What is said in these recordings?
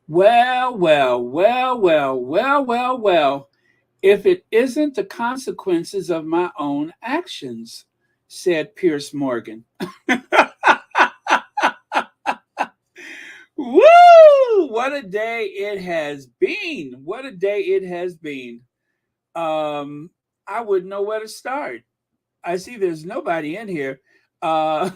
Well, well, well, well, well, well, well. If it isn't the consequences of my own actions, said Piers Morgan. Woo! What a day it has been. What a day it has been. Um, I wouldn't know where to start. I see there's nobody in here. Uh,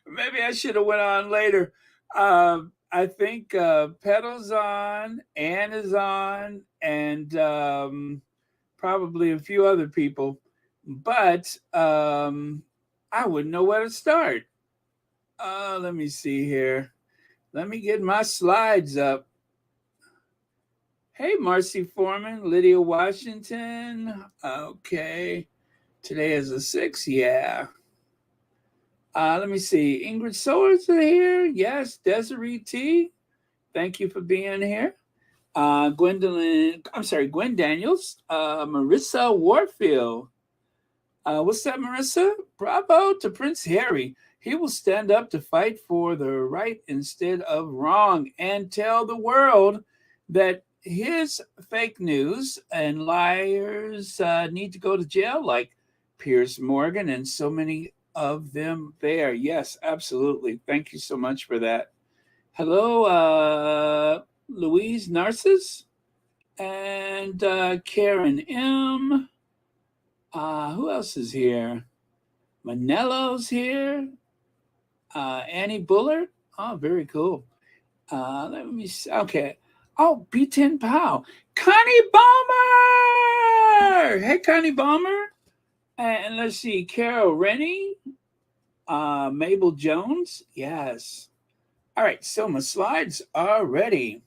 maybe I should have went on later. I think Pedal's on, Ann is on, and probably a few other people. But I wouldn't know where to start. Let me see here. Let me get my slides up. Hey, Marcy Foreman, Lydia Washington. Okay. Today is the 6th. Yeah. Let me see. Ingrid Sowers are here. Yes. Desiree T. Thank you for being here. Gwen Daniels. Marissa Warfield. What's up, Marissa? Bravo to Prince Harry. He will stand up to fight for the right instead of wrong and tell the world that his fake news and liars need to go to jail, like Piers Morgan and so many of them there. Yes, absolutely. Thank you so much for that. Hello, Louise Narcissus and Karen M. Who else is here? Manelo's here. Annie Bullard. Oh, very cool. Let me see. Okay. Oh, B10 Pow. Connie Balmer. Hey, Connie Balmer. And let's see. Carol Rennie. Mabel Jones. Yes. All right. So my slides are ready.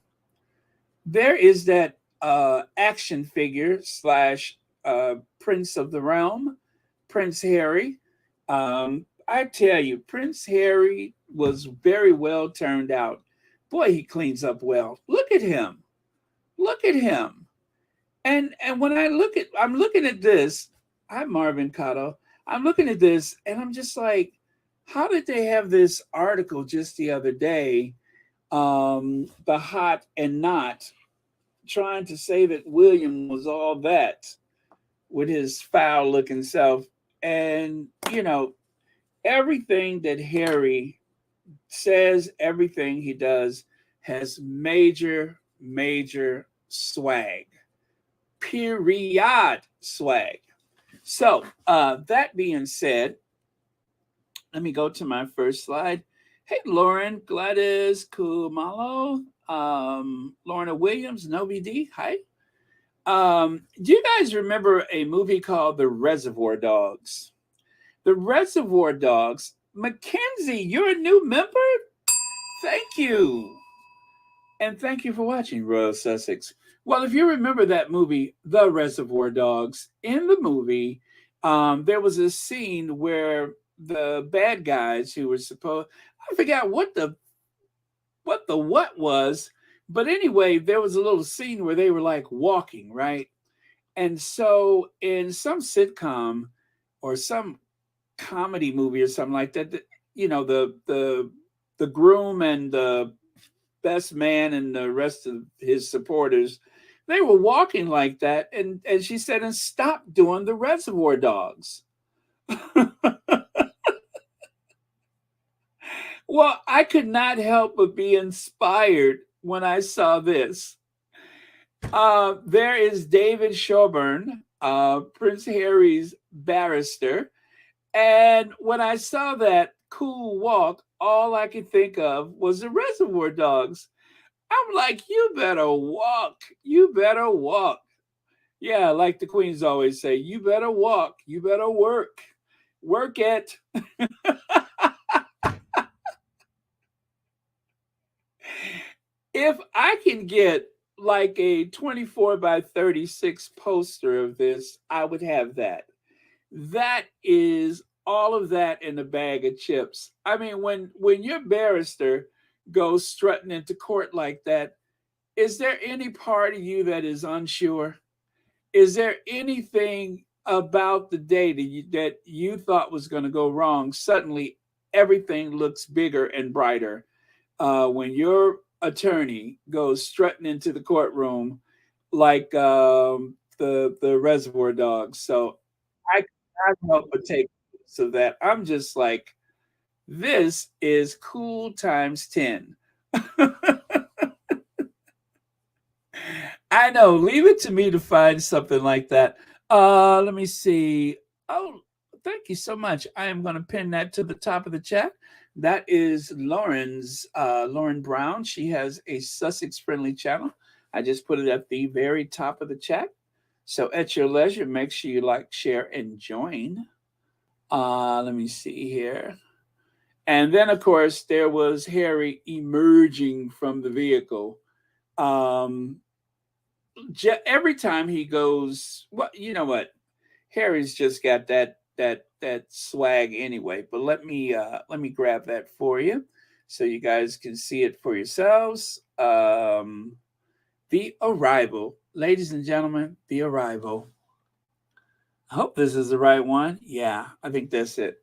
There is that action figure slash Prince of the Realm, Prince Harry. I tell you, Prince Harry was very well turned out. Boy, he cleans up well. Look at him. Look at him. And when I'm looking at this. Hi, Marvin Cotto. I'm looking at this, and I'm just like, how did they have this article just the other day? The hot and not trying to say that William was all that with his foul looking self. And, everything that Harry says, everything he does has major, major swag. Period swag. So, that being said, let me go to my first slide. Hey, Lauren, Gladys, Kumalo, Lorna Williams, Novi D. Hi. Do you guys remember a movie called The Reservoir Dogs? The Reservoir Dogs. Mackenzie, you're a new member? Thank you. And thank you for watching Royal Sussex. Well, if you remember that movie, The Reservoir Dogs, in the movie, there was a scene where the bad guys who were supposed, I forgot what was, but anyway, there was a little scene where they were like walking, right? And so in some sitcom or some comedy movie or something like that, the groom and the best man and the rest of his supporters, they were walking like that, and she said, and stop doing the Reservoir Dogs. Well, I could not help but be inspired when I saw this. There is David Shoburn, Prince Harry's barrister. And when I saw that cool walk, all I could think of was the Reservoir Dogs. I'm like, you better walk. You better walk. Yeah, like the Queens always say, you better walk. You better work. Work it. If I can get like a 24 by 36 poster of this, I would have that. That is all of that in a bag of chips. I mean, when your barrister goes strutting into court like that, is there any part of you that is unsure? Is there anything about the day that you thought was going to go wrong? Suddenly, everything looks bigger and brighter. when your attorney goes strutting into the courtroom like the Reservoir Dogs. So I cannot help but take notice of that. I'm just like, this is cool times 10. I know. Leave it to me to find something like that. Let me see. Oh, thank you so much. I am going to pin that to the top of the chat. That is Lauren Brown. She has a Sussex friendly channel. I just put it at the very top of the chat. So at your leisure, make sure you like, share, and join. Let me see here. And then, of course, there was Harry emerging from the vehicle. Um, every time he goes, well, you know what? Harry's just got that swag anyway. But let me grab that for you so you guys can see it for yourselves. The Arrival, ladies and gentlemen, The Arrival. I hope this is the right one. Yeah, I think that's it.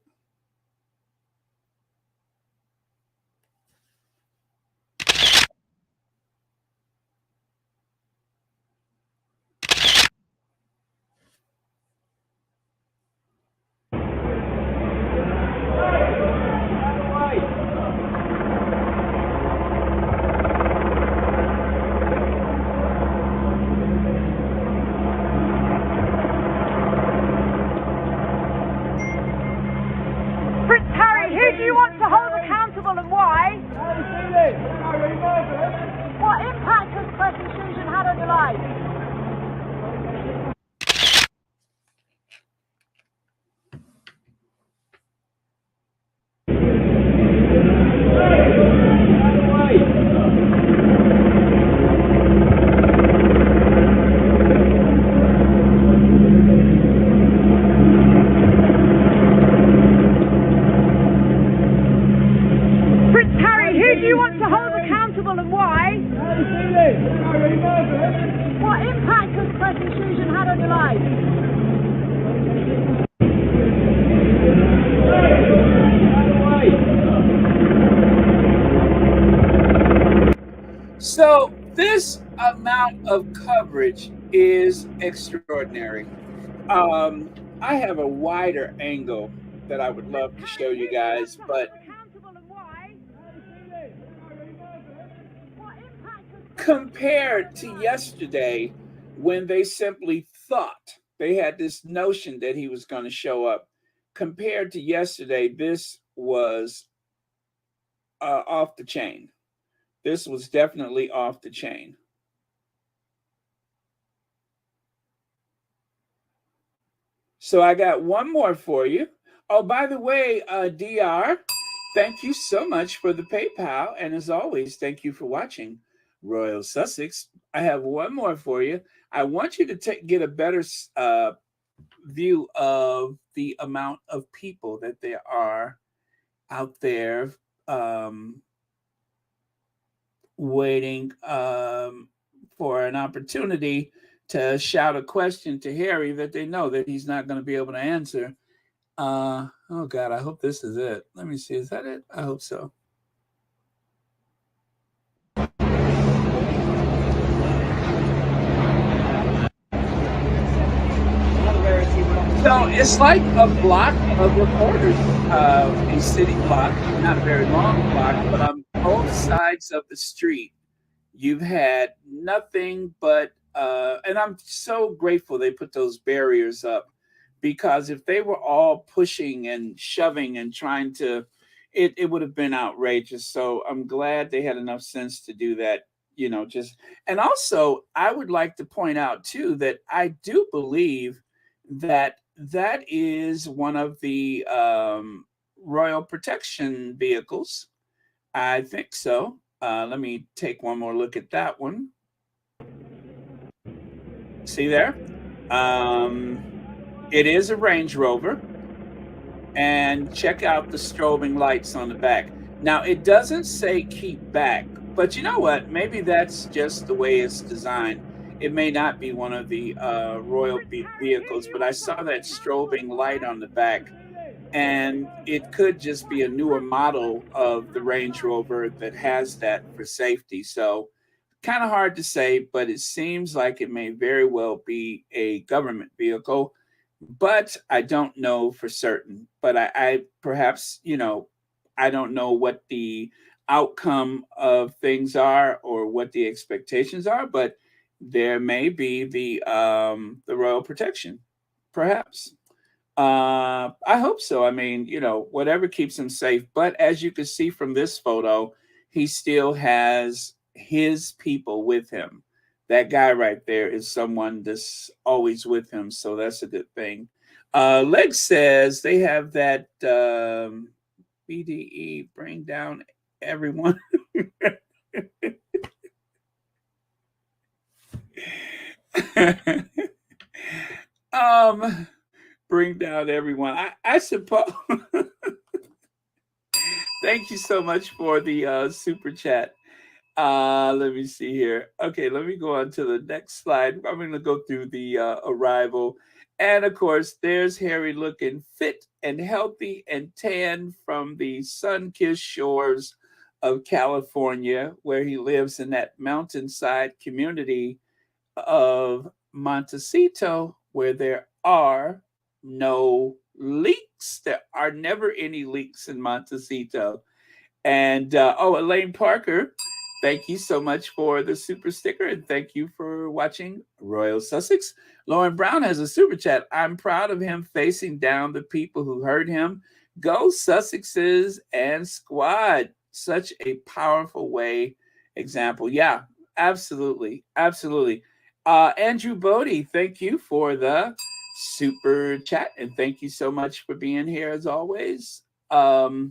So this amount of coverage is extraordinary. I have a wider angle that I would love to show you guys, but compared to yesterday, when they simply thought they had this notion that he was going to show up, compared to yesterday, this was off the chain. This was definitely off the chain. So I got one more for you. Oh, by the way, DR, thank you so much for the PayPal. And as always, thank you for watching Royal Sussex. I have one more for you. I want you to get a better view of the amount of people that there are out there waiting for an opportunity to shout a question to Harry that they know that he's not going to be able to answer. Oh God, I hope this is it. Let me see. Is that it? I hope so. So it's like a block of reporters, a city block, not a very long block, but on both sides of the street, you've had nothing but, and I'm so grateful they put those barriers up, because if they were all pushing and shoving and trying to, it would have been outrageous. So I'm glad they had enough sense to do that. Just, and also I would like to point out too that I do believe that is one of the royal protection vehicles. I think so. Let me take one more look at that one. See there? It is a Range Rover. And check out the strobing lights on the back. Now, it doesn't say keep back, but you know what? Maybe that's just the way it's designed. It may not be one of the royal vehicles, but I saw that strobing light on the back. And it could just be a newer model of the Range Rover that has that for safety. So kind of hard to say, but it seems like it may very well be a government vehicle, but I don't know for certain. But I perhaps, I don't know what the outcome of things are or what the expectations are, but there may be the royal protection, perhaps. I hope so. I mean, whatever keeps him safe. But as you can see from this photo, he still has his people with him. That guy right there is someone that's always with him. So that's a good thing. Leg says they have that BDE, bring down everyone. um, bring down everyone. I suppose. Thank you so much for the super chat. Let me see here. Okay, let me go on to the next slide. I'm going to go through the arrival. And of course, there's Harry looking fit and healthy and tan from the sun kissed shores of California, where he lives in that mountainside community of Montecito, where there are no leaks. There are never any leaks in Montecito. And Elaine Parker, thank you so much for the super sticker, and thank you for watching Royal Sussex. Lauren Brown has a super chat. I'm proud of him facing down the people who hurt him. Go Sussexes and squad. Such a powerful way example. Yeah, absolutely, absolutely. Andrew Bodie, thank you for the super chat, and thank you so much for being here as always. Okay,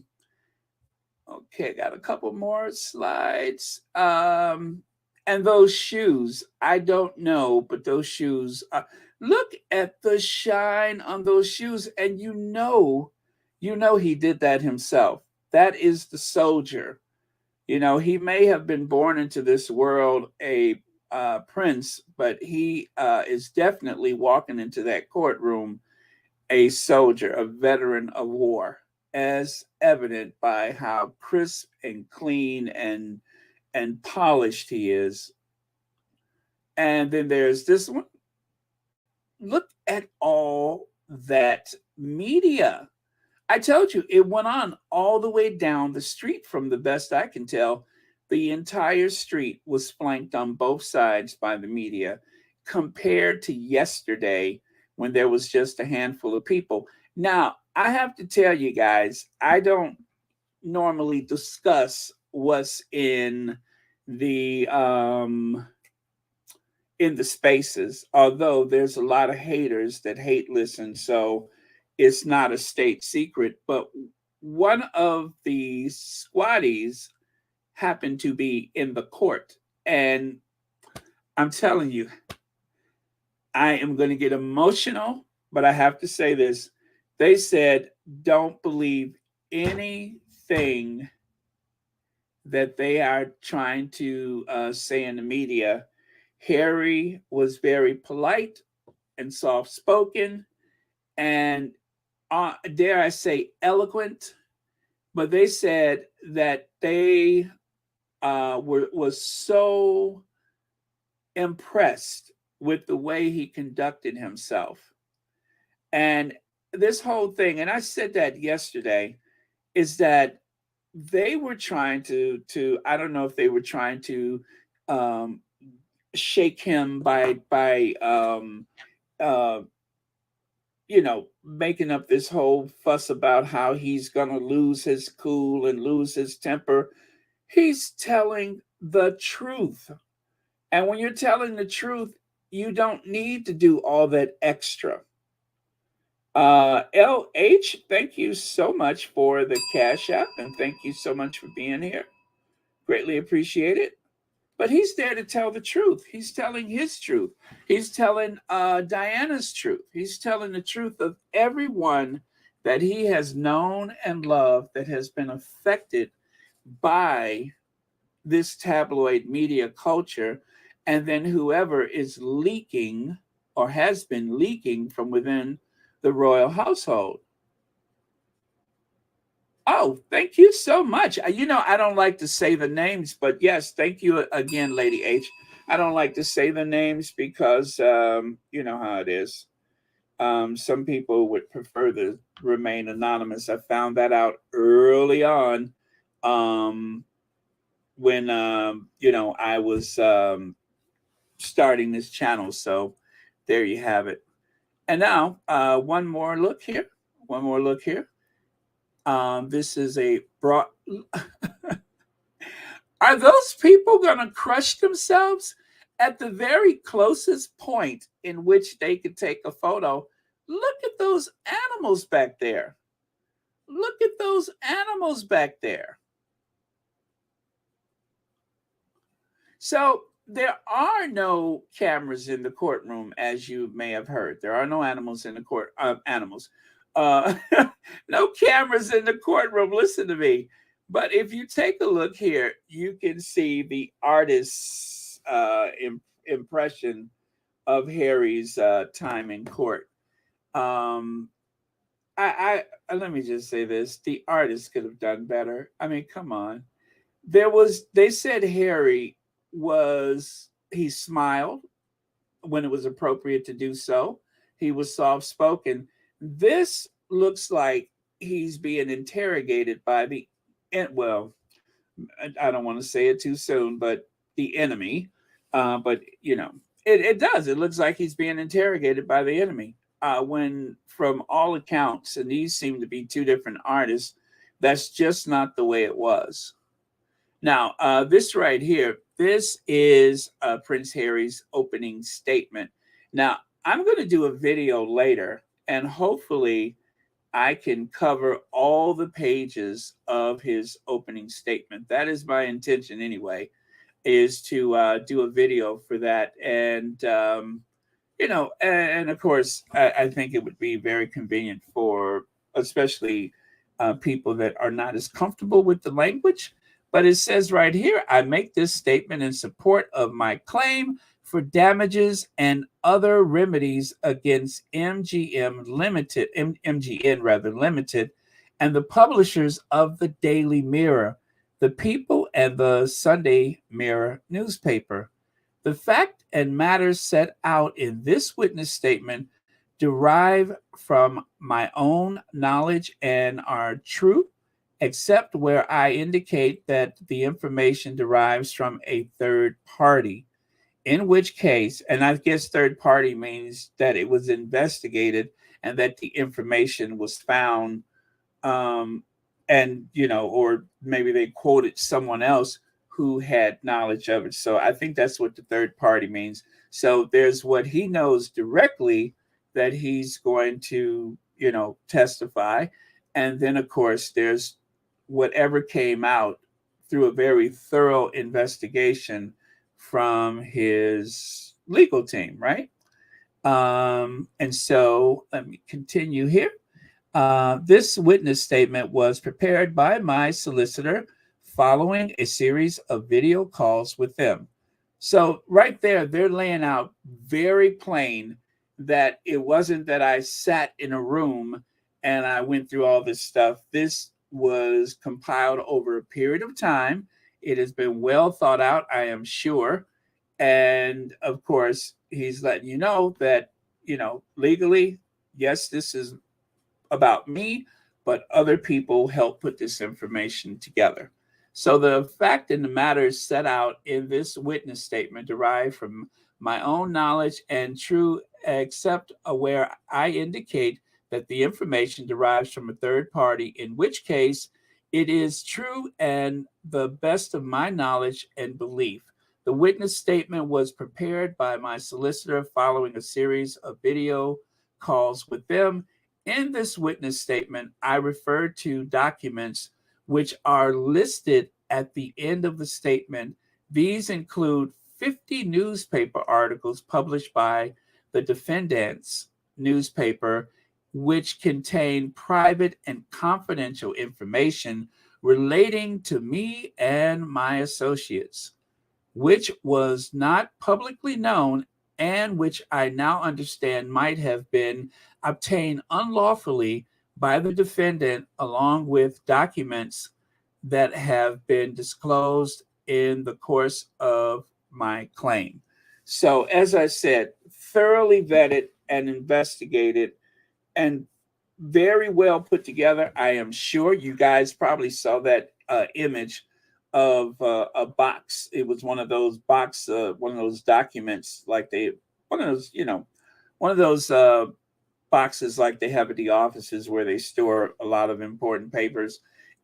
got a couple more slides. And those shoes, I don't know, but those shoes, look at the shine on those shoes, and you know he did that himself. That is the soldier. He may have been born into this world a prince, but he is definitely walking into that courtroom a soldier, a veteran of war, as evident by how crisp and clean and polished he is. And then there's this one. Look at all that media. I told you it went on all the way down the street from the best I can tell. The entire street was flanked on both sides by the media compared to yesterday when there was just a handful of people. Now, I have to tell you guys, I don't normally discuss what's the in the spaces, although there's a lot of haters that hate listen, so it's not a state secret. But one of the squatties happened to be in the court. And I'm telling you, I am going to get emotional, but I have to say this. They said, don't believe anything that they are trying to say in the media. Harry was very polite and soft spoken and, dare I say, eloquent. But they said that they was so impressed with the way he conducted himself. And this whole thing, and I said that yesterday, is that they were trying to I don't know if they were trying to um, shake him by uh, making up this whole fuss about how he's going to lose his cool and lose his temper. He's telling the truth. And when you're telling the truth, you don't need to do all that extra. LH, thank you so much for the Cash App, and thank you so much for being here. Greatly appreciate it. But he's there to tell the truth. He's telling his truth. He's telling Diana's truth. He's telling the truth of everyone that he has known and loved that has been affected by this tabloid media culture, and then whoever is leaking or has been leaking from within the royal household. Oh, thank you so much. I don't like to say the names, but yes, thank you again, Lady H. I don't like to say the names because you know how it is. Some people would prefer to remain anonymous. I found that out early on, um, when I was starting this channel. So there you have it. And now one more look here. One more look here. This is a broad. Are those people going to crush themselves at the very closest point in which they could take a photo? Look at those animals back there. Look at those animals back there. So there are no cameras in the courtroom, as you may have heard. There are no animals in the court. Animals. Uh, no cameras in the courtroom. Listen to me. But if you take a look here, you can see the artist's impression of Harry's time in court. Um, Let me just say this: the artist could have done better. I mean, come on. They said Harry he smiled when it was appropriate to do so. He was soft spoken. This looks like he's being interrogated by well, I don't want to say it too soon, but the enemy. But it does. It looks like he's being interrogated by the enemy. When, from all accounts, and these seem to be two different artists, that's just not the way it was. Now, this right here, this is Prince Harry's opening statement. Now, I'm going to do a video later, and hopefully I can cover all the pages of his opening statement. That is my intention anyway, is to do a video for that. And, and of course, I think it would be very convenient for especially people that are not as comfortable with the language. But it says right here, I make this statement in support of my claim for damages and other remedies against MGN rather Limited, and the publishers of the Daily Mirror, the People, and the Sunday Mirror newspaper. The fact and matters set out in this witness statement derive from my own knowledge and are true, except where I indicate that the information derives from a third party, in which case, and I guess third party means that it was investigated and that the information was found, um, and or maybe they quoted someone else who had knowledge of it. So I think that's what the third party means. So there's what he knows directly that he's going to testify, and then of course there's whatever came out through a very thorough investigation from his legal team, right? And so let me continue here. This witness statement was prepared by my solicitor following a series of video calls with them. So, right there, they're laying out very plain that it wasn't that I sat in a room and I went through all this stuff. This was compiled over a period of time. It has been well thought out, I am sure. And of course, he's letting you know that, legally, yes, this is about me, but other people help put this information together. So the fact in the matter is set out in this witness statement derived from my own knowledge and true, except where I indicate that the information derives from a third party, in which case it is true and the best of my knowledge and belief. The witness statement was prepared by my solicitor following a series of video calls with them. In this witness statement, I refer to documents which are listed at the end of the statement. These include 50 newspaper articles published by the defendant's newspaper, which contain private and confidential information relating to me and my associates, which was not publicly known and which I now understand might have been obtained unlawfully by the defendant, along with documents that have been disclosed in the course of my claim. So, as I said, thoroughly vetted and investigated and very well put together. I am sure you guys probably saw that image of a box. It was one of those one of those documents, one of those, one of those boxes like they have at the offices where they store a lot of important papers.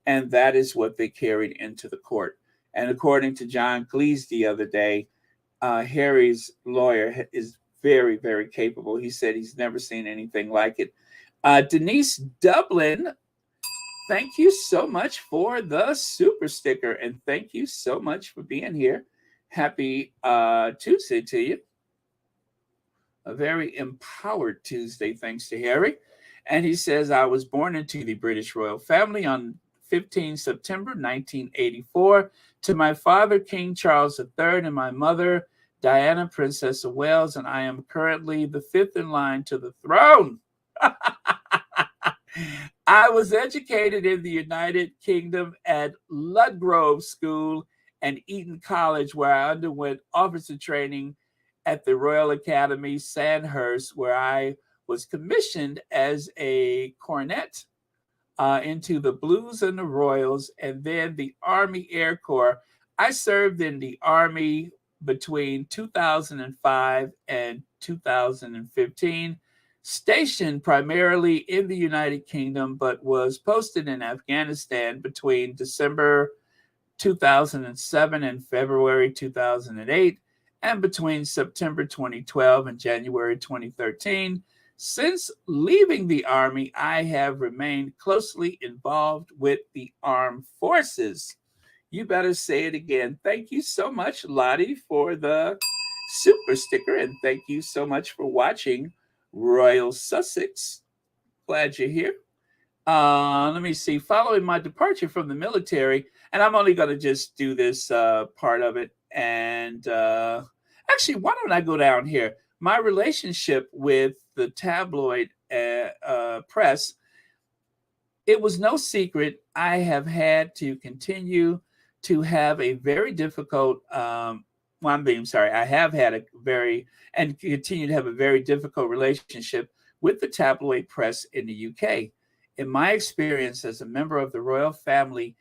And that is what they carried into the court. And according to John Cleese the other day, Harry's lawyer is very, very capable. He said he's never seen anything like it. Denise Dublin, thank you so much for the super sticker. And thank you so much for being here. Happy Tuesday to you. A very empowered Tuesday, thanks to Harry. And he says, I was born into the British royal family on 15 September 1984 to my father, King Charles III, and my mother, Diana, Princess of Wales, and I am currently the fifth in line to the throne. I was educated in the United Kingdom at Ludgrove School and Eton College, where I underwent officer training at the Royal Academy, Sandhurst, where I was commissioned as a cornet into the Blues and the Royals, and then the Army Air Corps. I served in the Army between 2005 and 2015, stationed primarily in the United Kingdom, but was posted in Afghanistan between December 2007 and February 2008, and between September 2012 and January 2013. Since leaving the Army, I have remained closely involved with the armed forces. You better say it again. Thank you so much, Lottie, for the super sticker, and thank you so much for watching Royal Sussex. Glad you're here. Let me see. Following my departure from the military, and I'm only going to just do this part of it. And actually, why don't I go down here? My relationship with the tabloid press, it was no secret. I have had to continue to have a very difficult, I have had a very, and continue to have a very difficult relationship with the tabloid press in the UK. In my experience as a member of the royal family,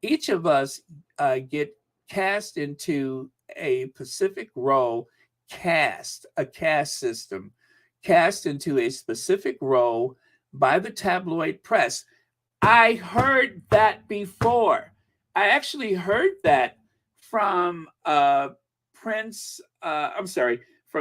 each of us get cast into a specific role, a caste system, cast into a specific role by the tabloid press. I heard that before. I actually heard that from from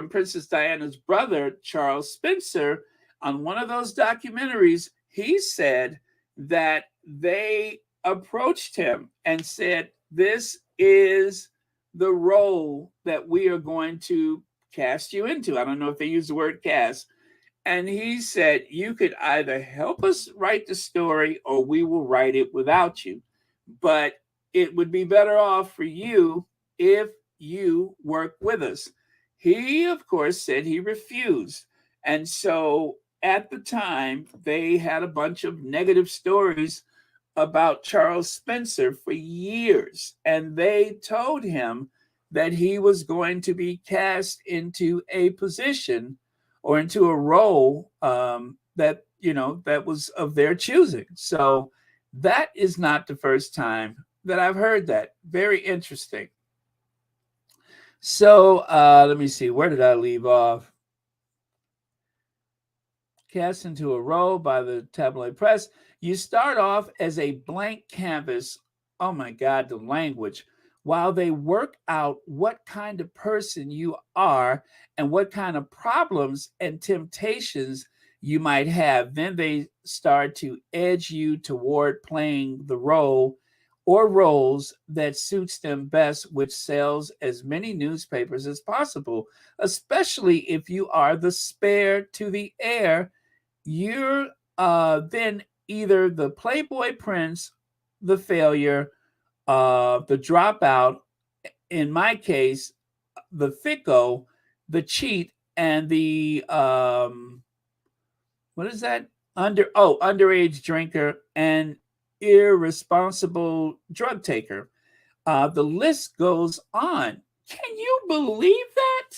Princess Diana's brother, Charles Spencer, on one of those documentaries. He said that they approached him and said, this is the role that we are going to cast you into. I don't know if they use the word cast. And he said, you could either help us write the story or we will write it without you. But it would be better off for you if you work with us. He, of course, said he refused. And so at the time, they had a bunch of negative stories about Charles Spencer for years. And they told him that he was going to be cast into a position or into a role that was of their choosing. So that is not the first time that I've heard that. Very interesting. So let me see. Where did I leave off? Cast into a role by the tabloid press. You start off as a blank canvas. Oh my God, the language. While they work out what kind of person you are and what kind of problems and temptations you might have, then they start to edge you toward playing the role or roles that suits them best, which sells as many newspapers as possible, especially if you are the spare to the heir. You're then either the Playboy Prince, the failure, the dropout, in my case, the thicko, the cheat, and the what is that? underage drinker and irresponsible drug taker. The list goes on. Can you believe that?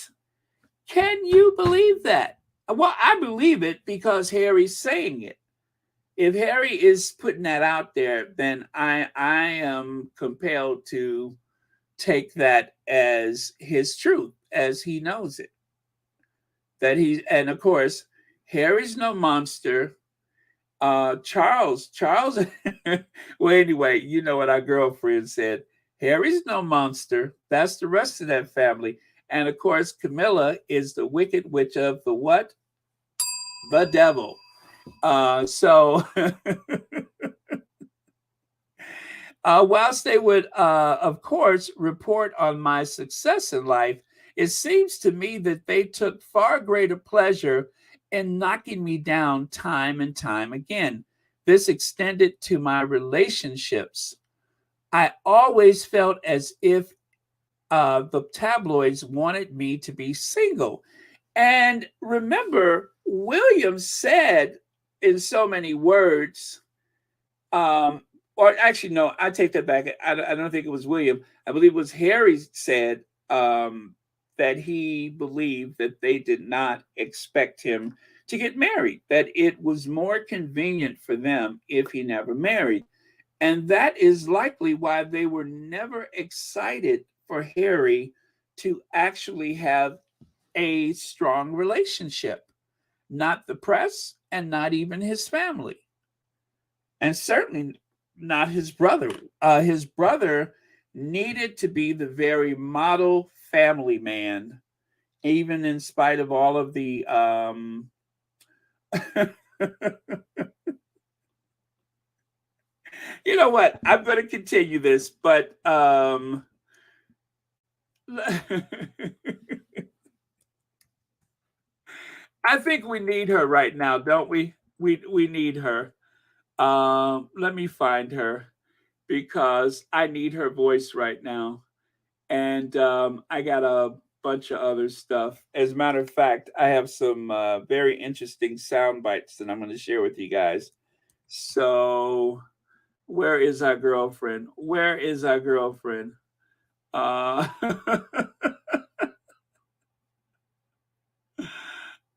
Can you believe that? Well, I believe it because Harry's saying it. If Harry is putting that out there, then I am compelled to take that as his truth, as he knows it. And of course, Harry's no monster. Charles, well, anyway, you know what our girlfriend said. Harry's no monster. That's the rest of that family. And of course, Camilla is the wicked witch of the what? The devil. So whilst they would, of course, report on my success in life, it seems to me that they took far greater pleasure in knocking me down time and time again. This extended to my relationships. I always felt as if the tabloids wanted me to be single. And remember, William said in so many words, or actually, no, I take that back. I don't think it was William. I believe it was Harry said that he believed that they did not expect him to get married, that it was more convenient for them if he never married. And that is likely why they were never excited for Harry to actually have a strong relationship. Not the press and not even his family. And certainly not his brother. His brother needed to be the very model family man, even in spite of all of the you know what? I'm going to continue this, but I think we need her right now, don't we? We need her. Let me find her because I need her voice right now. And I got a bunch of other stuff. As a matter of fact, I have some very interesting sound bites that I'm going to share with you guys. So, where is our girlfriend? Where is our girlfriend?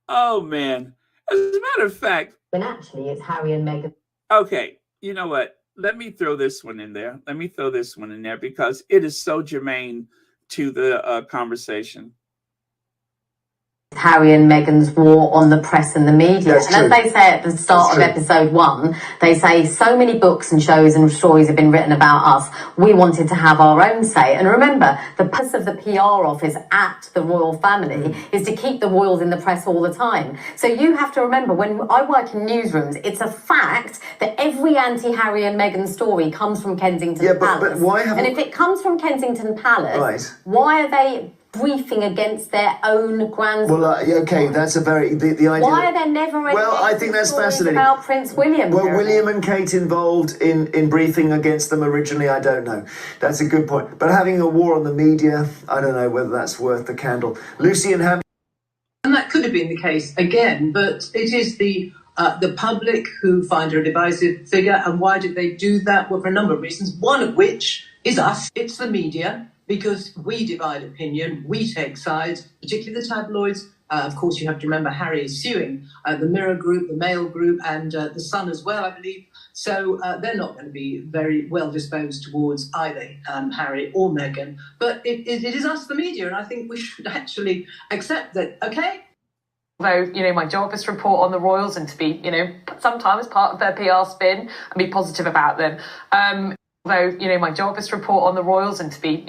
Oh, man. As a matter of fact, and actually, it's Harry and Meghan. Okay, you know what? Let me throw this one in there. Let me throw this one in there because it is so germane to the conversation. Harry and Meghan's war on the press and the media. That's and true. As they say at the start of episode 1, they say so many books and shows and stories have been written about us. We wanted to have our own say. And remember, the purpose of the PR office at the royal family is to keep the royals in the press all the time. So you have to remember, when I work in newsrooms, it's a fact that every anti-Harry and Meghan story comes from Kensington Palace. But why and if it comes from Kensington Palace, why are they briefing against their own grandson? Well, okay, that's a very the idea. Why are there never any I think that's fascinating about Prince William? Well, William and Kate involved in briefing against them originally, I don't know. That's a good point. But having a war on the media, I don't know whether that's worth the candle. Lucy and Ham. And that could have been the case again, but it is the public who find her a divisive figure. And why did they do that? Well, for a number of reasons, one of which is us. It's the media, because we divide opinion, we take sides, particularly the tabloids. Of course, you have to remember Harry is suing the Mirror Group, the Mail Group, and the Sun as well, I believe. So they're not going to be very well disposed towards either Harry or Meghan. But it is us, the media, and I think we should actually accept that, okay? Although, my job is to report on the royals and to be, sometimes part of their PR spin and be positive about them. Although, my job is to report on the royals and to be,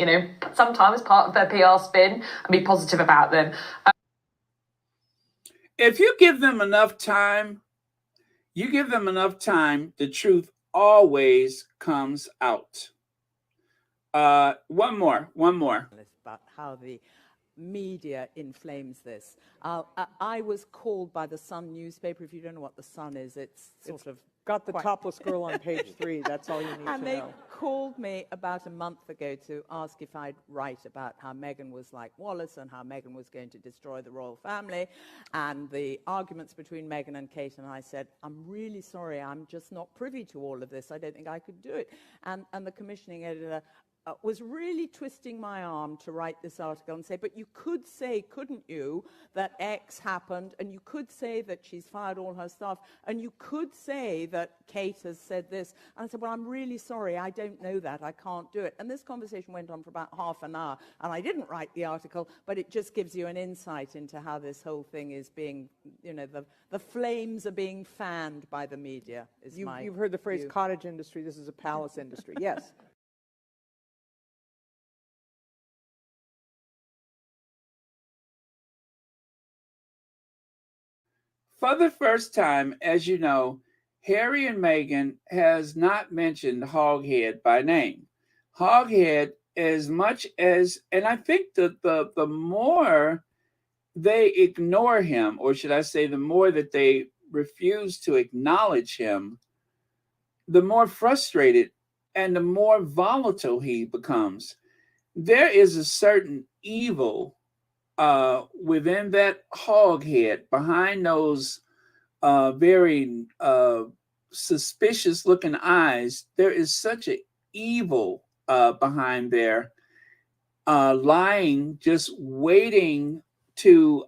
sometimes part of their PR spin and be positive about them. If you give them enough time, the truth always comes out. One more. About how the media inflames this. I was called by the Sun newspaper. If you don't know what the Sun is, it's sort of got the topless girl on page 3. That's all you need And to they know. called me about a month ago to ask if I'd write about how Meghan was like Wallace and how Meghan was going to destroy the royal family and the arguments between Meghan and Kate. And I said, I'm really sorry, I'm just not privy to all of this. I don't think I could do it. And the commissioning editor was really twisting my arm to write this article and say, but you could say, couldn't you, that X happened, and you could say that she's fired all her staff, and you could say that Kate has said this. And I said, well, I'm really sorry, I don't know that, I can't do it. And this conversation went on for about half an hour, and I didn't write the article, but it just gives you an insight into how this whole thing is being, you know, the flames are being fanned by the media, is my You've heard the phrase view. cottage industry. This is a palace industry. Yes. For the first time, as you know, Harry and Meghan has not mentioned Hoghead by name. Hoghead, as much as, and I think that the more they ignore him, or should I say, the more that they refuse to acknowledge him, the more frustrated and the more volatile he becomes. There is a certain evil within that hog head, behind those very suspicious looking eyes. There is such an evil behind there, lying, just waiting to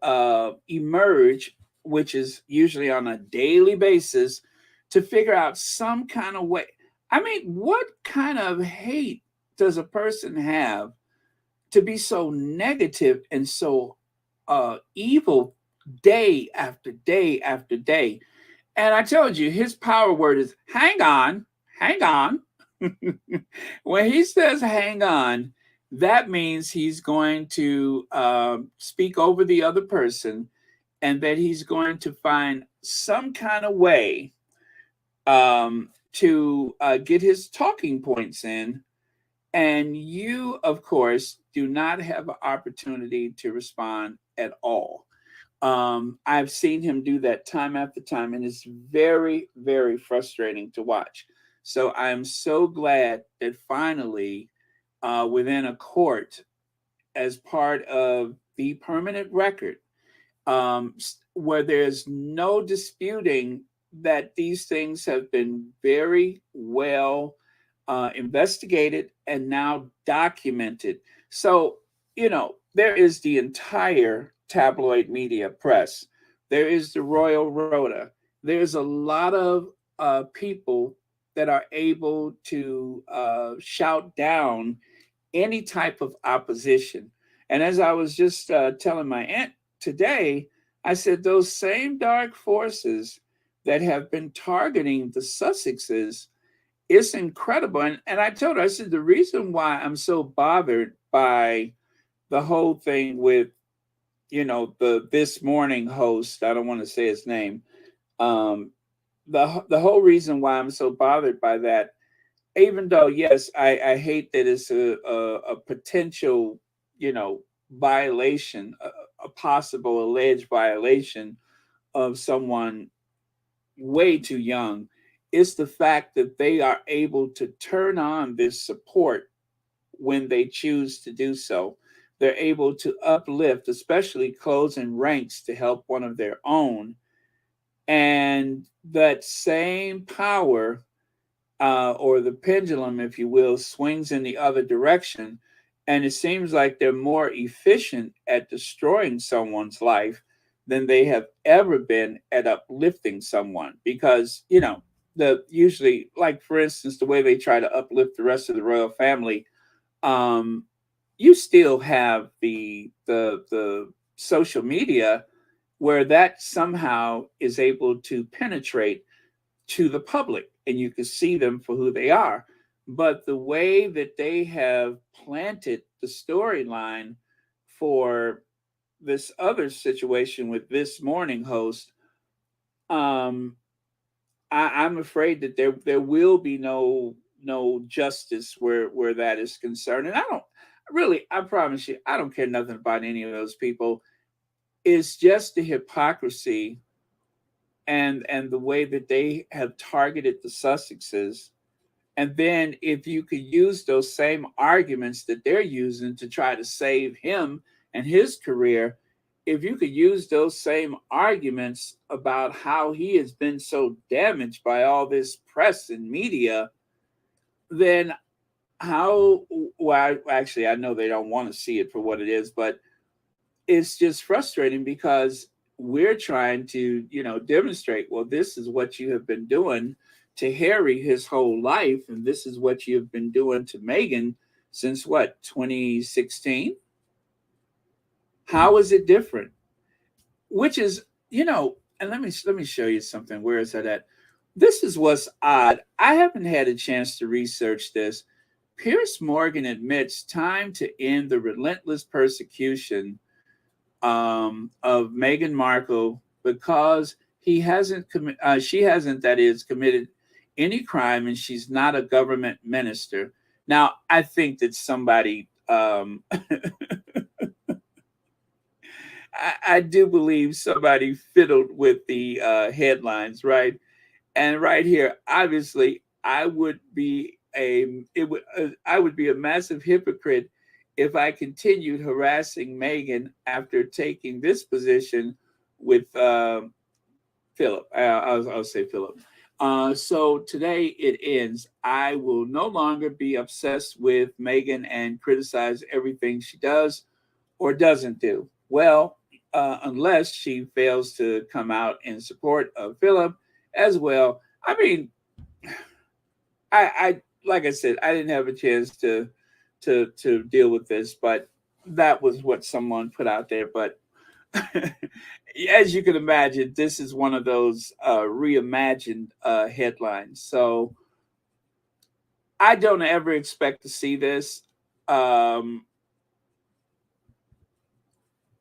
emerge, which is usually on a daily basis, to figure out some kind of way. I mean, what kind of hate does a person have to be so negative and so evil day after day after day? And I told you, his power word is hang on, hang on. When he says hang on, that means he's going to speak over the other person, and that he's going to find some kind of way to get his talking points in. And you, of course, do not have an opportunity to respond at all. I've seen him do that time after time, and it's very, very frustrating to watch. So I'm so glad that finally, within a court, as part of the permanent record, where there's no disputing that these things have been very well investigated and now documented. So, you know, there is the entire tabloid media press. There is the Royal Rota. There's a lot of people that are able to shout down any type of opposition. And as I was just telling my aunt today, I said those same dark forces that have been targeting the Sussexes, it's incredible. And I told her, I said, the reason why I'm so bothered by the whole thing with, you know, the This Morning host, I don't want to say his name, the whole reason why I'm so bothered by that, even though, yes, I hate that it's a potential, you know, violation, a possible alleged violation of someone way too young, is the fact that they are able to turn on this support when they choose to do so. They're able to uplift, especially closing ranks to help one of their own. And that same power, or the pendulum, if you will, swings in the other direction. And it seems like they're more efficient at destroying someone's life than they have ever been at uplifting someone. Because, you know, usually, like for instance, the way they try to uplift the rest of the royal family, you still have the social media where that somehow is able to penetrate to the public, and you can see them for who they are. But the way that they have planted the storyline for this other situation with This Morning host, I'm afraid that there will be no justice where that is concerned. And I promise you, I don't care nothing about any of those people. It's just the hypocrisy and the way that they have targeted the Sussexes. And then if you could use those same arguments that they're using to try to save him and his career, if you could use those same arguments about how he has been so damaged by all this press and media, then actually, I know they don't want to see it for what it is, but it's just frustrating because we're trying to, demonstrate, well, this is what you have been doing to Harry his whole life, and this is what you've been doing to Meghan since what, 2016? How is it different? Which is, and let me show you something. Where is that at? This is what's odd. I haven't had a chance to research this. Piers Morgan admits time to end the relentless persecution of Meghan Markle because she hasn't, that is, committed any crime, and she's not a government minister. Now, I think that somebody, I do believe somebody fiddled with the headlines, right? And right here, obviously, I would be a massive hypocrite if I continued harassing Meghan after taking this position with Philip. I'll say Philip. So today it ends. I will no longer be obsessed with Meghan and criticize everything she does or doesn't do. Well, unless she fails to come out in support of Philip as well. I mean, I like I said, I didn't have a chance to deal with this, but that was what someone put out there. But as you can imagine, this is one of those reimagined headlines. So I don't ever expect to see this.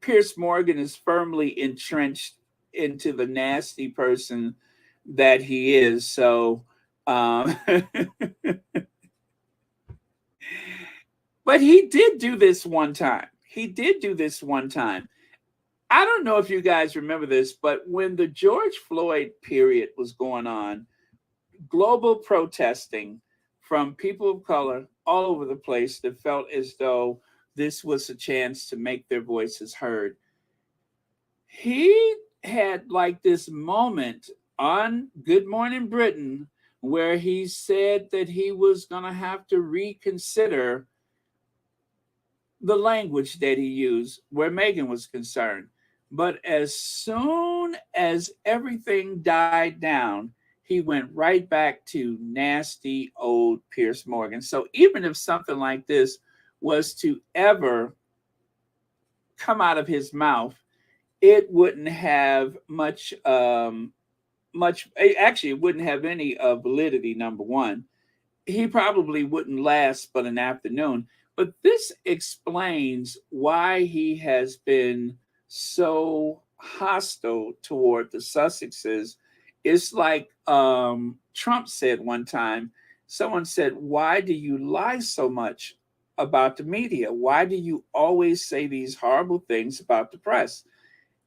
Piers Morgan is firmly entrenched into the nasty person that he is. So, but he did do this one time. I don't know if you guys remember this, but when the George Floyd period was going on, global protesting from people of color all over the place that felt as though this was a chance to make their voices heard. He had like this moment on Good Morning Britain where he said that he was going to have to reconsider the language that he used where Meghan was concerned. But as soon as everything died down, he went right back to nasty old Piers Morgan. So even if something like this was to ever come out of his mouth, it wouldn't have it wouldn't have any validity, number one. He probably wouldn't last but an afternoon. But this explains why he has been so hostile toward the Sussexes. It's like Trump said one time, someone said, why do you lie so much about the media? Why do you always say these horrible things about the press?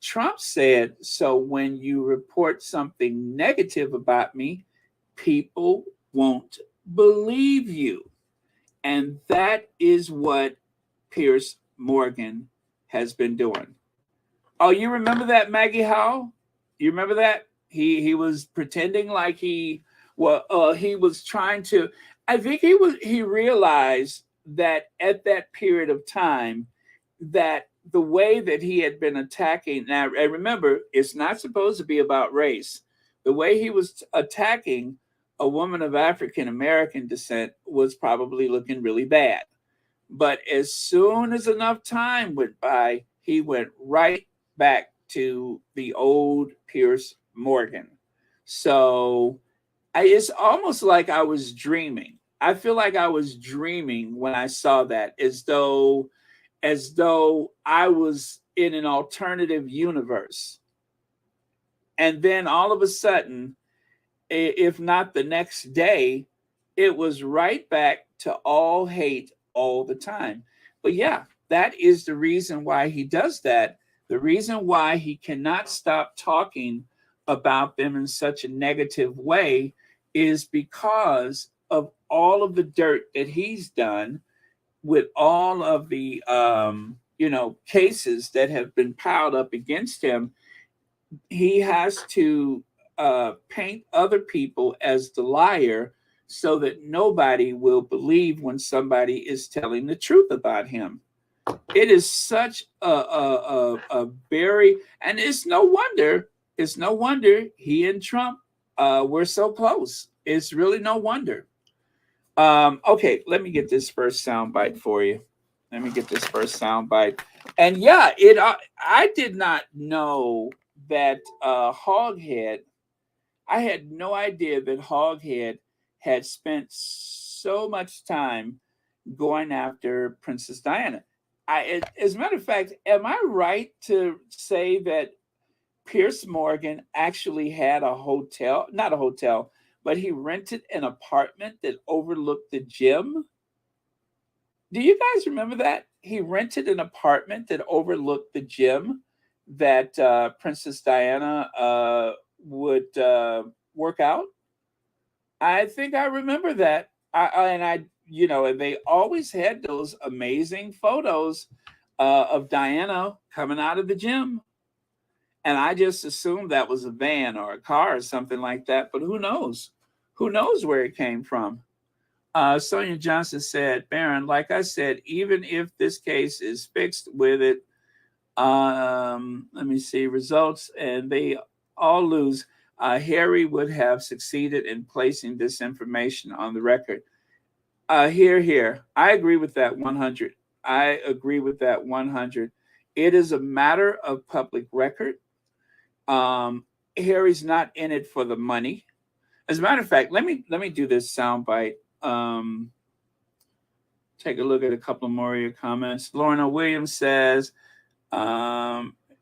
Trump said, so when you report something negative about me, people won't believe you. And that is what Piers Morgan has been doing. Oh, you remember that, Maggie Howell? You remember that? He was pretending like he was trying to. I think he realized that at that period of time that the way that he had been attacking. Now, remember, it's not supposed to be about race. The way he was attacking a woman of African American descent was probably looking really bad. But as soon as enough time went by, he went right back to the old Piers Morgan. So it's almost like I was dreaming. I feel like I was dreaming when I saw that, as though I was in an alternative universe. And then all of a sudden, if not the next day, it was right back to all hate all the time. But yeah, that is the reason why he does that. The reason why he cannot stop talking about them in such a negative way is because of all of the dirt that he's done with all of the cases that have been piled up against him. He has to paint other people as the liar so that nobody will believe when somebody is telling the truth about him. It is such a very, and it's no wonder he and Trump were so close. It's really no wonder. Okay, let me get this first soundbite for you. And yeah, I did not know that Hoghead. I had no idea that Hoghead had spent so much time going after Princess Diana. As a matter of fact, am I right to say that Piers Morgan actually had a hotel, not a hotel, but he rented an apartment that overlooked the gym? Do you guys remember that? He rented an apartment that overlooked the gym that Princess Diana would work out. I think I remember that. And they always had those amazing photos of Diana coming out of the gym. And I just assumed that was a van or a car or something like that. But who knows? Who knows where it came from? Sonia Johnson said, Baron, like I said, even if this case is fixed with it, let me see, results, and they all lose, Harry would have succeeded in placing this information on the record. Here. I agree with that 100. I agree with that 100. It is a matter of public record. Harry's not in it for the money. As a matter of fact, let me do this soundbite. Take a look at a couple more of your comments. Lorna Williams says,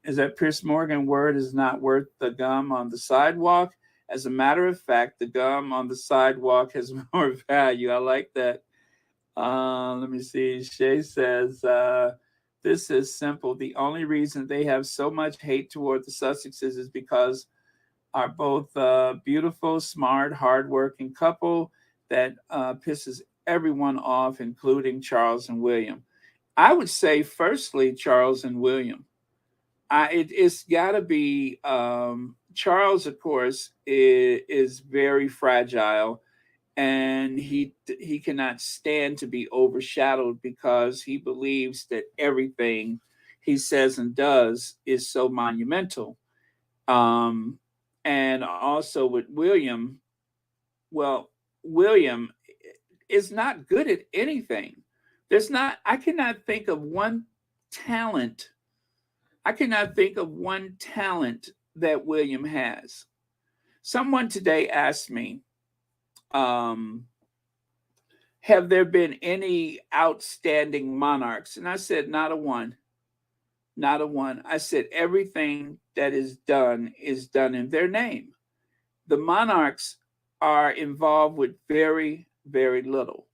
is that Piers Morgan word is not worth the gum on the sidewalk? As a matter of fact, the gum on the sidewalk has more value. I like that. Let me see. Shay says, this is simple. The only reason they have so much hate toward the Sussexes is because are both beautiful, smart, hardworking couple that pisses everyone off, including Charles and William. I would say, firstly, Charles and William. It's got to be Charles, of course, is very fragile, and he cannot stand to be overshadowed because he believes that everything he says and does is so monumental. And also with William, well, William is not good at anything. I cannot think of one talent. I cannot think of one talent that William has. Someone today asked me, have there been any outstanding monarchs? And I said, not a one. Not a one. I said, everything that is done in their name. The monarchs are involved with very, very little.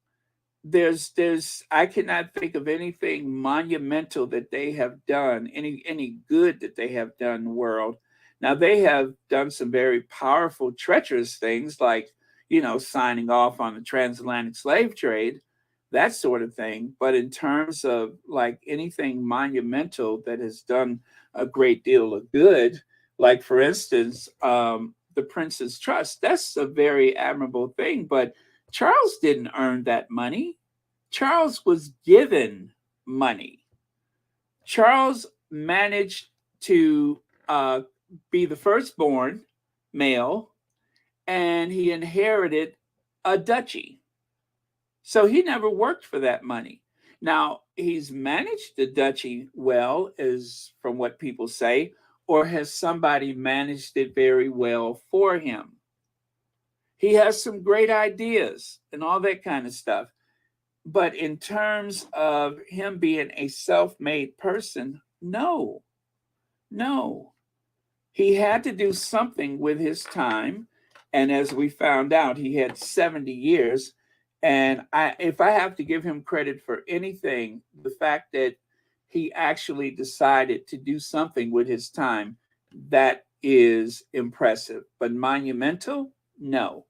I cannot think of anything monumental that they have done, any good that they have done in the world. Now, they have done some very powerful, treacherous things like, signing off on the transatlantic slave trade, that sort of thing. But in terms of like anything monumental that has done a great deal of good, like, for instance, the Prince's Trust, that's a very admirable thing. But Charles didn't earn that money. Charles was given money. Charles managed to be the firstborn male, and he inherited a duchy. So he never worked for that money. Now, he's managed the duchy well, is from what people say, or has somebody managed it very well for him? He has some great ideas and all that kind of stuff. But in terms of him being a self-made person, no. He had to do something with his time. And as we found out, he had 70 years. And if I have to give him credit for anything, the fact that he actually decided to do something with his time, that is impressive, but monumental, no.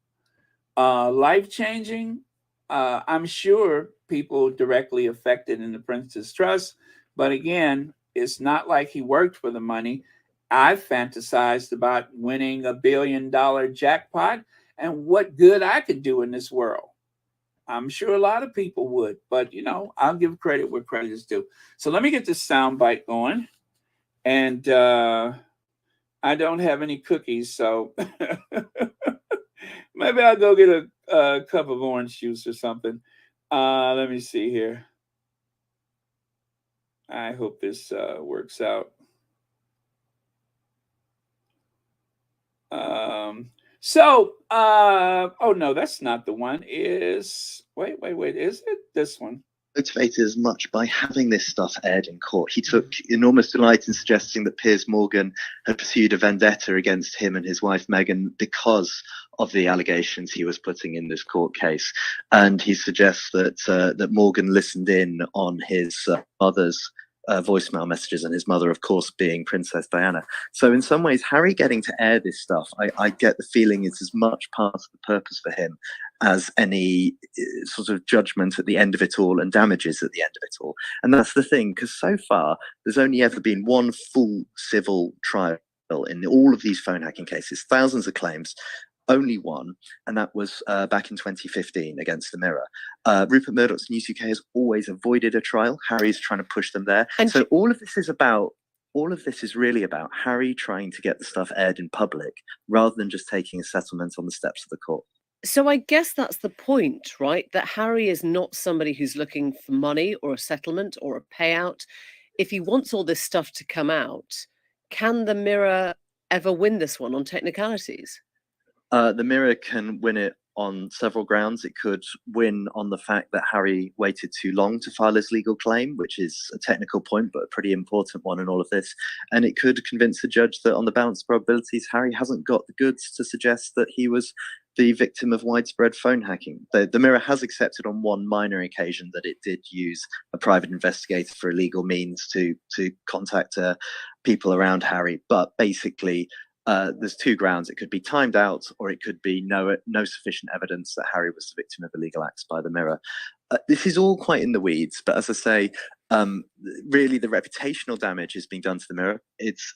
Life-changing, I'm sure people directly affected in the Prince's Trust, but again, it's not like he worked for the money. I've fantasized about winning $1 billion jackpot and what good I could do in this world. I'm sure a lot of people would, but I'll give credit where credit is due. So let me get this sound bite going. And I don't have any cookies, so maybe I'll go get a cup of orange juice or something. Let me see here. I hope this works out. Oh no, that's not the one. Wait, is it this one? Motivated as much by having this stuff aired in court. He took enormous delight in suggesting that Piers Morgan had pursued a vendetta against him and his wife Meghan because of the allegations he was putting in this court case. And he suggests that Morgan listened in on his mother's voicemail messages, and his mother, of course, being Princess Diana. So in some ways, Harry getting to air this stuff, I get the feeling it's as much part of the purpose for him as any sort of judgment at the end of it all and damages at the end of it all. And that's the thing, because so far, there's only ever been one full civil trial in all of these phone hacking cases, thousands of claims. Only one, and that was back in 2015 against the Mirror. Rupert Murdoch's News UK has always avoided a trial. Harry's trying to push them there. And so all of this is really about Harry trying to get the stuff aired in public rather than just taking a settlement on the steps of the court. So I guess that's the point, right? That Harry is not somebody who's looking for money or a settlement or a payout. If he wants all this stuff to come out, can the Mirror ever win this one on technicalities? The Mirror can win it on several grounds. It could win on the fact that Harry waited too long to file his legal claim, which is a technical point, but a pretty important one in all of this. And it could convince the judge that on the balance of probabilities, Harry hasn't got the goods to suggest that he was the victim of widespread phone hacking. The Mirror has accepted on one minor occasion that it did use a private investigator for illegal means to contact people around Harry. But basically, there's two grounds. It could be timed out, or it could be no sufficient evidence that Harry was the victim of illegal acts by the Mirror. This is all quite in the weeds, but as I say, really the reputational damage is being done to the Mirror. It's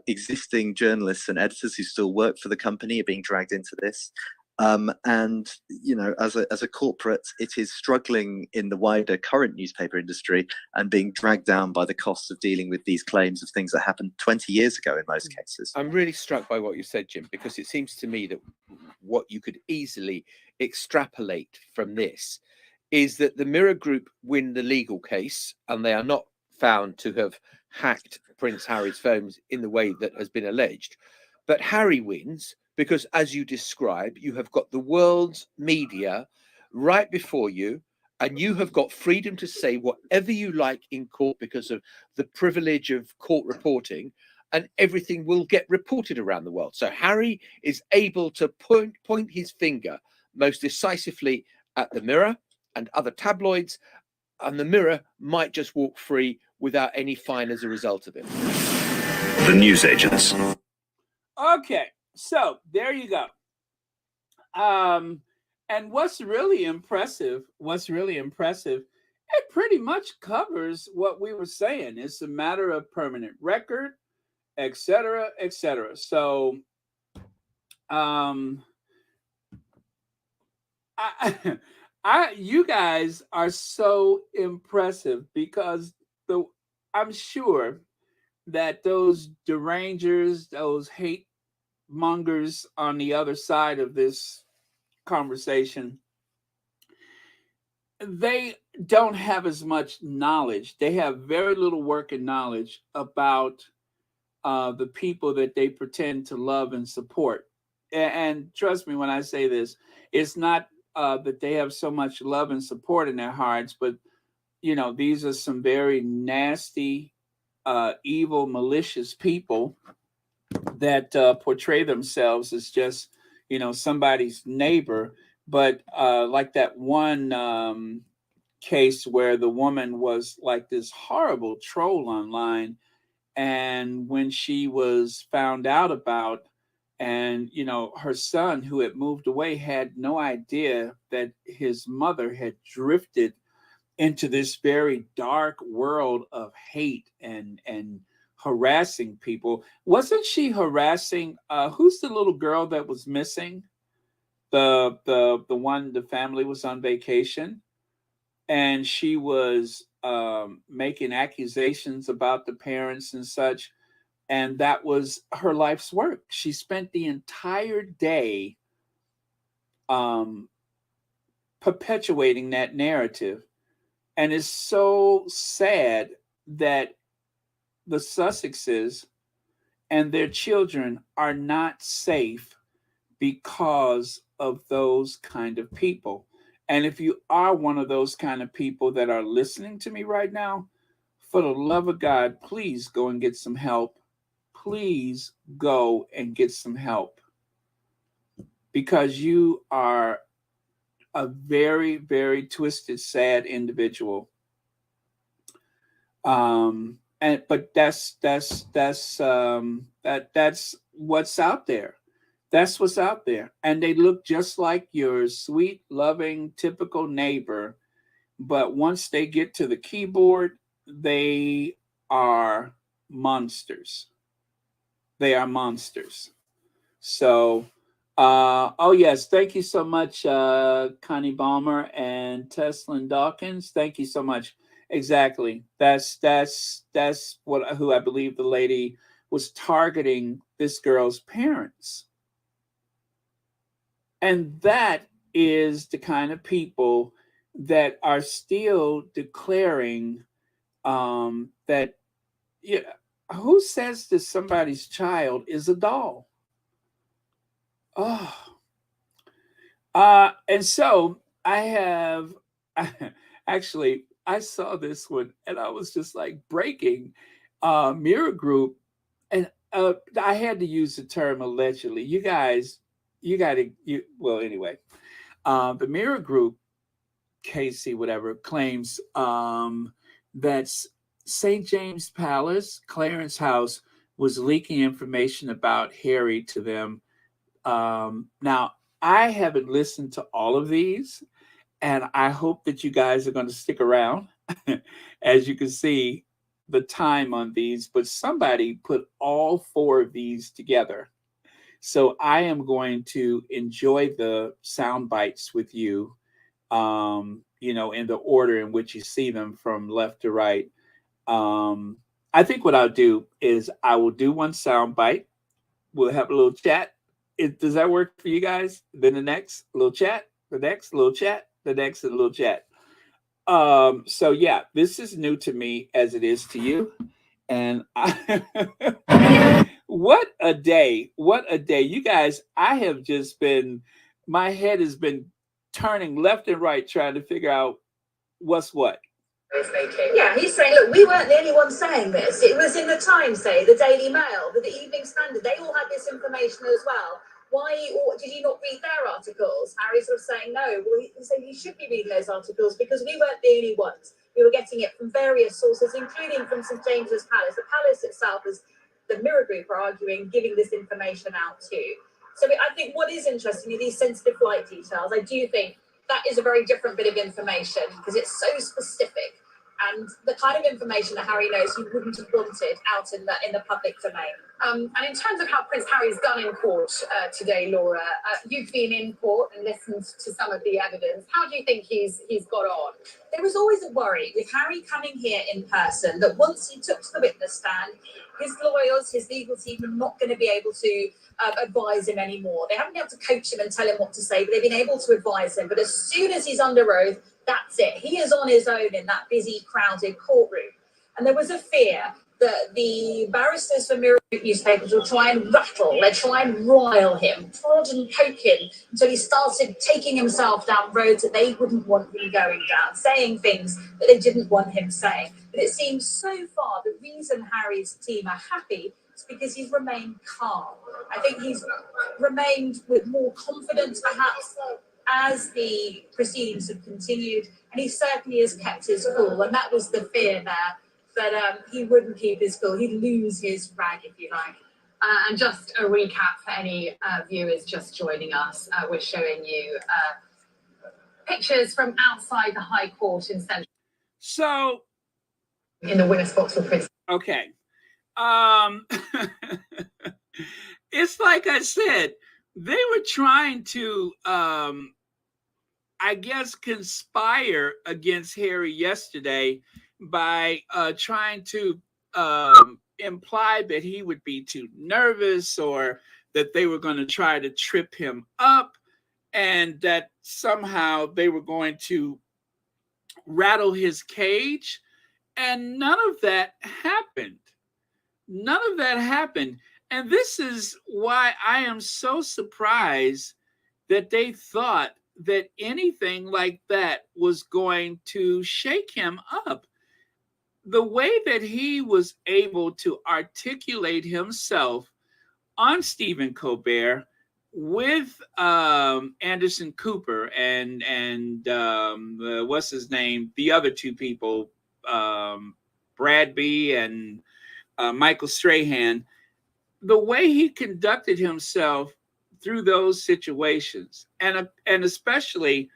existing journalists and editors who still work for the company are being dragged into this. And as a corporate, it is struggling in the wider current newspaper industry and being dragged down by the costs of dealing with these claims of things that happened 20 years ago in most cases. I'm really struck by what you said, Jim, because it seems to me that what you could easily extrapolate from this is that the Mirror Group win the legal case and they are not found to have hacked Prince Harry's phones in the way that has been alleged. But Harry wins because, as you describe, you have got the world's media right before you, and you have got freedom to say whatever you like in court because of the privilege of court reporting, and everything will get reported around the world. So Harry is able to point his finger most decisively at the Mirror and other tabloids, and the Mirror might just walk free without any fine as a result of it. The newsagents. Okay. So there you go. And what's really impressive, it pretty much covers what we were saying. It's a matter of permanent record, et cetera, et cetera. So you guys are so impressive because I'm sure that those derangers, those hate mongers on the other side of this conversation, they don't have as much knowledge. They have very little working knowledge about the people that they pretend to love and support. And trust me when I say this, it's not that they have so much love and support in their hearts, but these are some very nasty, evil, malicious people that portray themselves as just, somebody's neighbor. But like that one case where the woman was like this horrible troll online, And when she was found out about, and her son who had moved away had no idea that his mother had drifted into this very dark world of hate and harassing people. Wasn't she harassing who's the little girl that was missing? The one, the family was on vacation, and she was making accusations about the parents and such, and that was her life's work. She spent the entire day perpetuating that narrative. And it's so sad that the Sussexes and their children are not safe because of those kind of people. And if you are one of those kind of people that are listening to me right now, for the love of God, please go and get some help. Please go and get some help, because you are a very, very twisted, sad individual. But that's what's out there. That's what's out there. And they look just like your sweet, loving, typical neighbor. But once they get to the keyboard, they are monsters. They are monsters. So, oh yes, thank you so much, Connie Balmer and Teslin Dawkins. Thank you so much. Exactly. That's who I believe the lady was targeting, this girl's parents. And that is the kind of people that are still declaring that, yeah, who says that somebody's child is a doll? Oh. And so I have actually, I saw this one and I was just like breaking. Mirror Group, and I had to use the term allegedly. You guys, well, anyway, the Mirror Group, Casey, whatever, claims that St. James Palace, Clarence House, was leaking information about Harry to them. Now, I haven't listened to all of these, and I hope that you guys are going to stick around. As you can see, the time on these, but somebody put all 4 of these together. So I am going to enjoy the sound bites with you, in the order in which you see them from left to right. I think what I'll do is I will do one sound bite. We'll have a little chat. Does that work for you guys? Then the next little chat, the next little chat, the next little chat. So yeah, this is new to me as it is to you. And what a day. What a day. You guys, I have just been, my head has been turning left and right trying to figure out what's what. Yeah, he's saying, look, we weren't the only ones saying this. It was in the Times, the Daily Mail, the Evening Standard. They all had this information as well. Why did you not read their articles? Harry's sort of saying no. Well, he said you should be reading those articles because we weren't the only ones. We were getting it from various sources, including from St. James's Palace. The palace itself, as the Mirror Group are arguing, giving this information out too. So I think what is interesting are these sensitive flight details. I do think that is a very different bit of information because it's so specific. And the kind of information that Harry knows he wouldn't have wanted out in the public domain. And in terms of how Prince Harry's done in court today, Laura, you've been in court and listened to some of the evidence. How do you think he's got on? There was always a worry with Harry coming here in person that once he took to the witness stand, his lawyers, his legal team are not going to be able to advise him anymore. They haven't been able to coach him and tell him what to say, but they've been able to advise him. But as soon as he's under oath, that's it. He is on his own in that busy, crowded courtroom. And there was a fear that the barristers for Mirror Group newspapers will try and rattle, they'll try and rile him, prod and poke him until he started taking himself down roads that they wouldn't want him going down, saying things that they didn't want him saying. But it seems so far the reason Harry's team are happy is because he's remained calm. I think he's remained with more confidence, perhaps, as the proceedings have continued, and he certainly has kept his cool, and that was the fear there but he wouldn't keep his cool. He'd lose his rag, if you like. And just a recap for any viewers just joining us, we're showing you pictures from outside the High Court in Central. So, in the witness box for Prince. Okay. It's like I said, they were trying to, I guess, conspire against Harry yesterday by trying to imply that he would be too nervous, or that they were going to try to trip him up, and that somehow they were going to rattle his cage. And none of that happened. None of that happened. And this is why I am so surprised that they thought that anything like that was going to shake him up. The way that he was able to articulate himself on Stephen Colbert with Anderson Cooper and what's his name? The other two people, Bradby and Michael Strahan, the way he conducted himself through those situations, and especially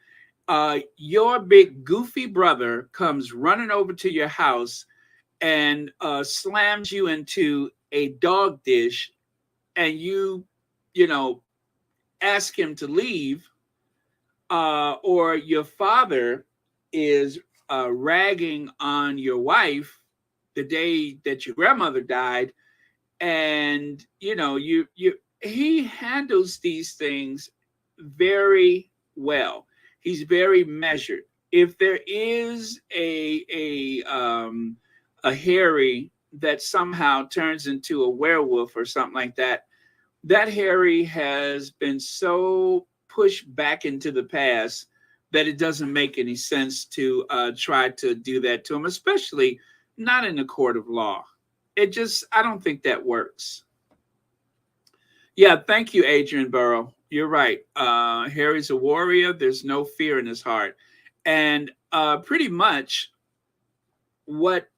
your big goofy brother comes running over to your house and slams you into a dog dish, and you ask him to leave, or your father is ragging on your wife the day that your grandmother died, and he handles these things very well. He's very measured. If there is a Harry that somehow turns into a werewolf or something like that, that Harry has been so pushed back into the past that it doesn't make any sense to try to do that to him, especially not in the court of law. I don't think that works. Yeah, thank you, Adrian Burrow. You're right. Harry's a warrior. There's no fear in his heart. And pretty much what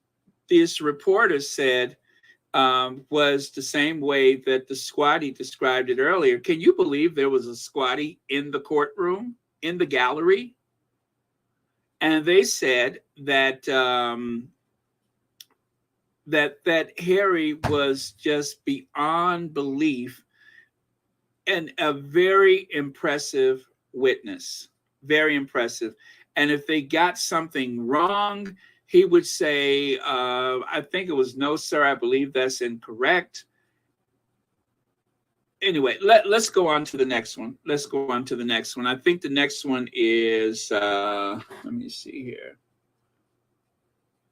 this reporter said was the same way that the squatty described it earlier. Can you believe there was a squatty in the courtroom, in the gallery? And they said that that Harry was just beyond belief and a very impressive witness, very impressive. And if they got something wrong, he would say, I think it was, no, sir, I believe that's incorrect. Anyway, let's go on to the next one. Let's go on to the next one. I think the next one is, let me see here.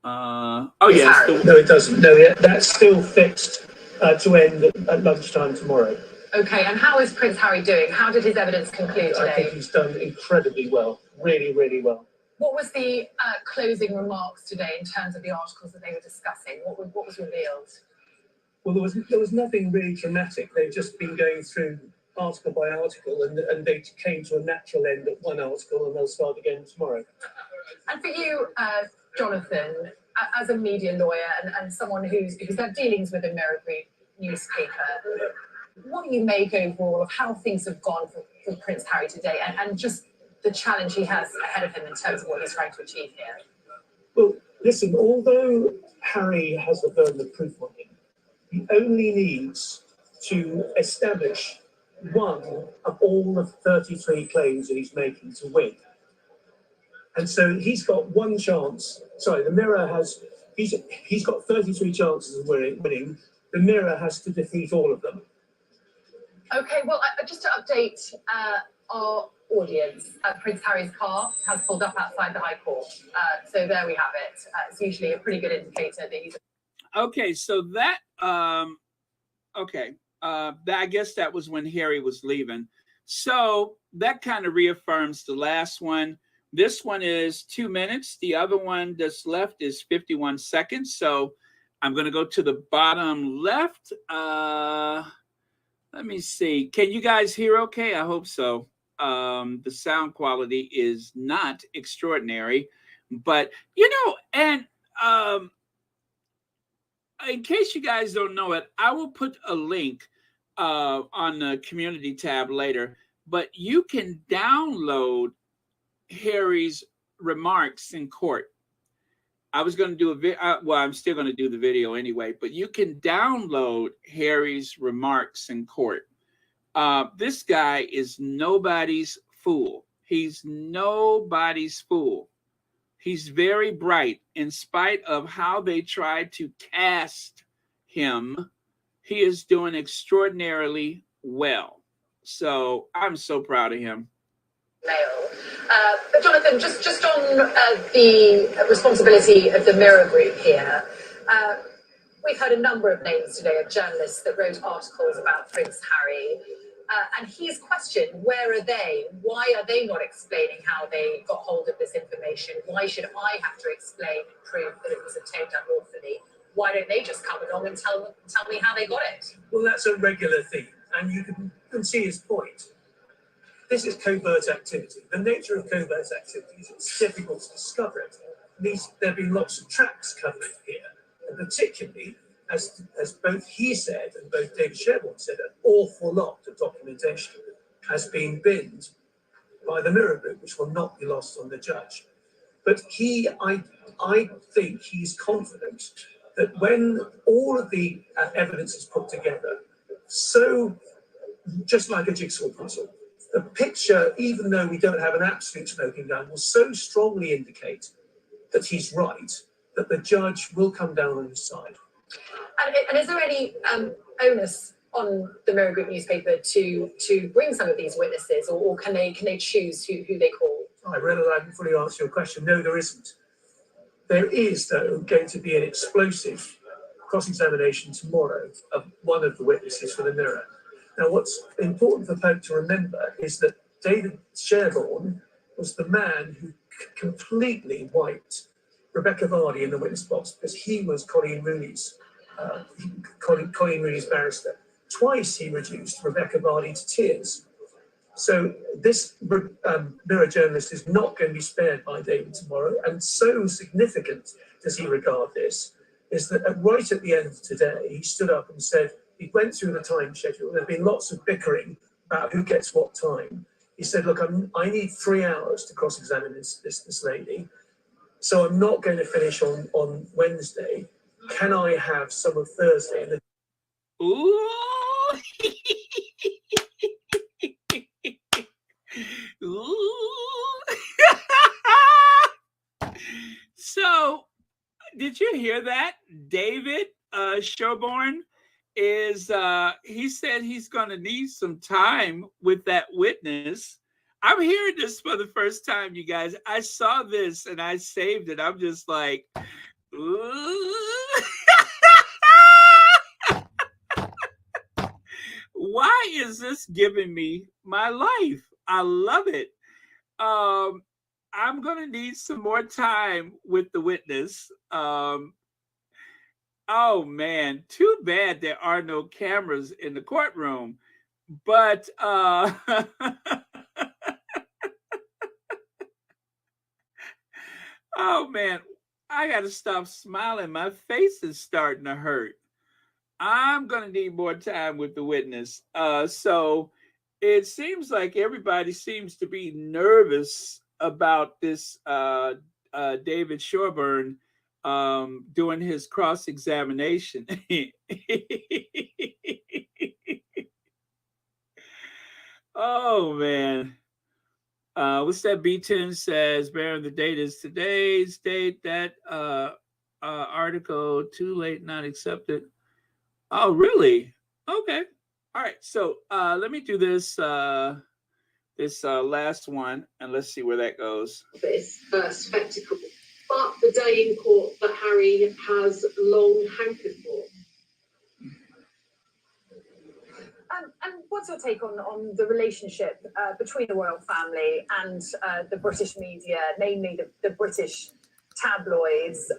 Yes. No, it doesn't. No, that's still fixed to end at lunchtime tomorrow. Okay, and how is Prince Harry doing? How did his evidence conclude today? I think he's done incredibly well. Really, really well. What was the closing remarks today in terms of the articles that they were discussing? What was revealed? Well, there was nothing really dramatic. They've just been going through article by article, and they came to a natural end at one article, and they'll start again tomorrow. And for you, Jonathan, as a media lawyer and someone who's had dealings with the Mirror Group newspaper, what do you make overall of how things have gone for Prince Harry today, and just the challenge he has ahead of him in terms of what he's trying to achieve here? Well, listen, although Harry has the burden of proof on him, he only needs to establish one of all the 33 claims that he's making to win. And so he's got one chance. Sorry, the Mirror has, he's got 33 chances of winning. The Mirror has to defeat all of them. Okay, well, just to update our audience, Prince Harry's car has pulled up outside the High Court. So there we have it. It's usually a pretty good indicator that he's... Okay, so that, I guess that was when Harry was leaving. So that kind of reaffirms the last one. This one is 2 minutes. The other one that's left is 51 seconds. So I'm going to go to the bottom left. Let me see. Can you guys hear okay? I hope so. The sound quality is not extraordinary, but and in case you guys don't know it, I will put a link on the community tab later. But you can download Harry's remarks in court. I was going to do a video. Well, I'm still going to do the video anyway. But you can download Harry's remarks in court. This guy is nobody's fool. He's nobody's fool. He's very bright. In spite of how they tried to cast him, he is doing extraordinarily well. So I'm so proud of him. But Jonathan, just on the responsibility of the Mirror Group here, we've heard a number of names today of journalists that wrote articles about Prince Harry. And he's questioned, where are they? Why are they not explaining how they got hold of this information? Why should I have to explain and prove that it was obtained unlawfully? Why don't they just come along and tell me how they got it? Well, that's a regular theme, and you can see his point. This is covert activity. The nature of covert activity is it's difficult to discover it. There have been lots of tracks covered here, and particularly, as both he said and both David Sherborne said, an awful lot of documentation has been binned by the Mirror Group, which will not be lost on the judge. But I think he's confident that when all of the evidence is put together, so just like a jigsaw puzzle, the picture, even though we don't have an absolute smoking gun, will so strongly indicate that he's right that the judge will come down on his side. And is there any onus on the Mirror Group newspaper to bring some of these witnesses, or can they choose who they call? I realize I haven't fully answered your question. No, there isn't. There is, though, going to be an explosive cross-examination tomorrow of one of the witnesses for the Mirror. Now, what's important for folk to remember is that David Sherborne was the man who completely wiped Rebecca Vardy in the witness box because he was Colleen Rooney's barrister. Twice he reduced Rebecca Vardy to tears. So this Mirror journalist is not going to be spared by David tomorrow, and so significant does he regard this, is that right at the end of today, he stood up and said, he went through the time schedule. There have been lots of bickering about who gets what time. He said, look, I need 3 hours to cross-examine this lady, so I'm not going to finish on Wednesday. Can I have some of Thursday? Ooh. Ooh. So, did you hear that? David Sherborne is he said he's going to need some time with that witness. I'm hearing this for the first time, you guys. I saw this and I saved it. I'm just like, ooh. Why is this giving me my life? I love it. I'm going to need some more time with the witness. Oh, man. Too bad there are no cameras in the courtroom. But oh, man. I got to stop smiling. My face is starting to hurt. I'm going to need more time with the witness. So it seems like everybody seems to be nervous about this David Sherborne doing his cross-examination. Oh, man. What's that? B10 says, Baron, the date is today's date. That article, too late, not accepted. Oh, really? Okay. All right. So let me do this last one, and let's see where that goes. This spectacle, but the day in court that Harry has long hankered for. And what's your take on the relationship between the royal family and the British media, namely the British tabloids?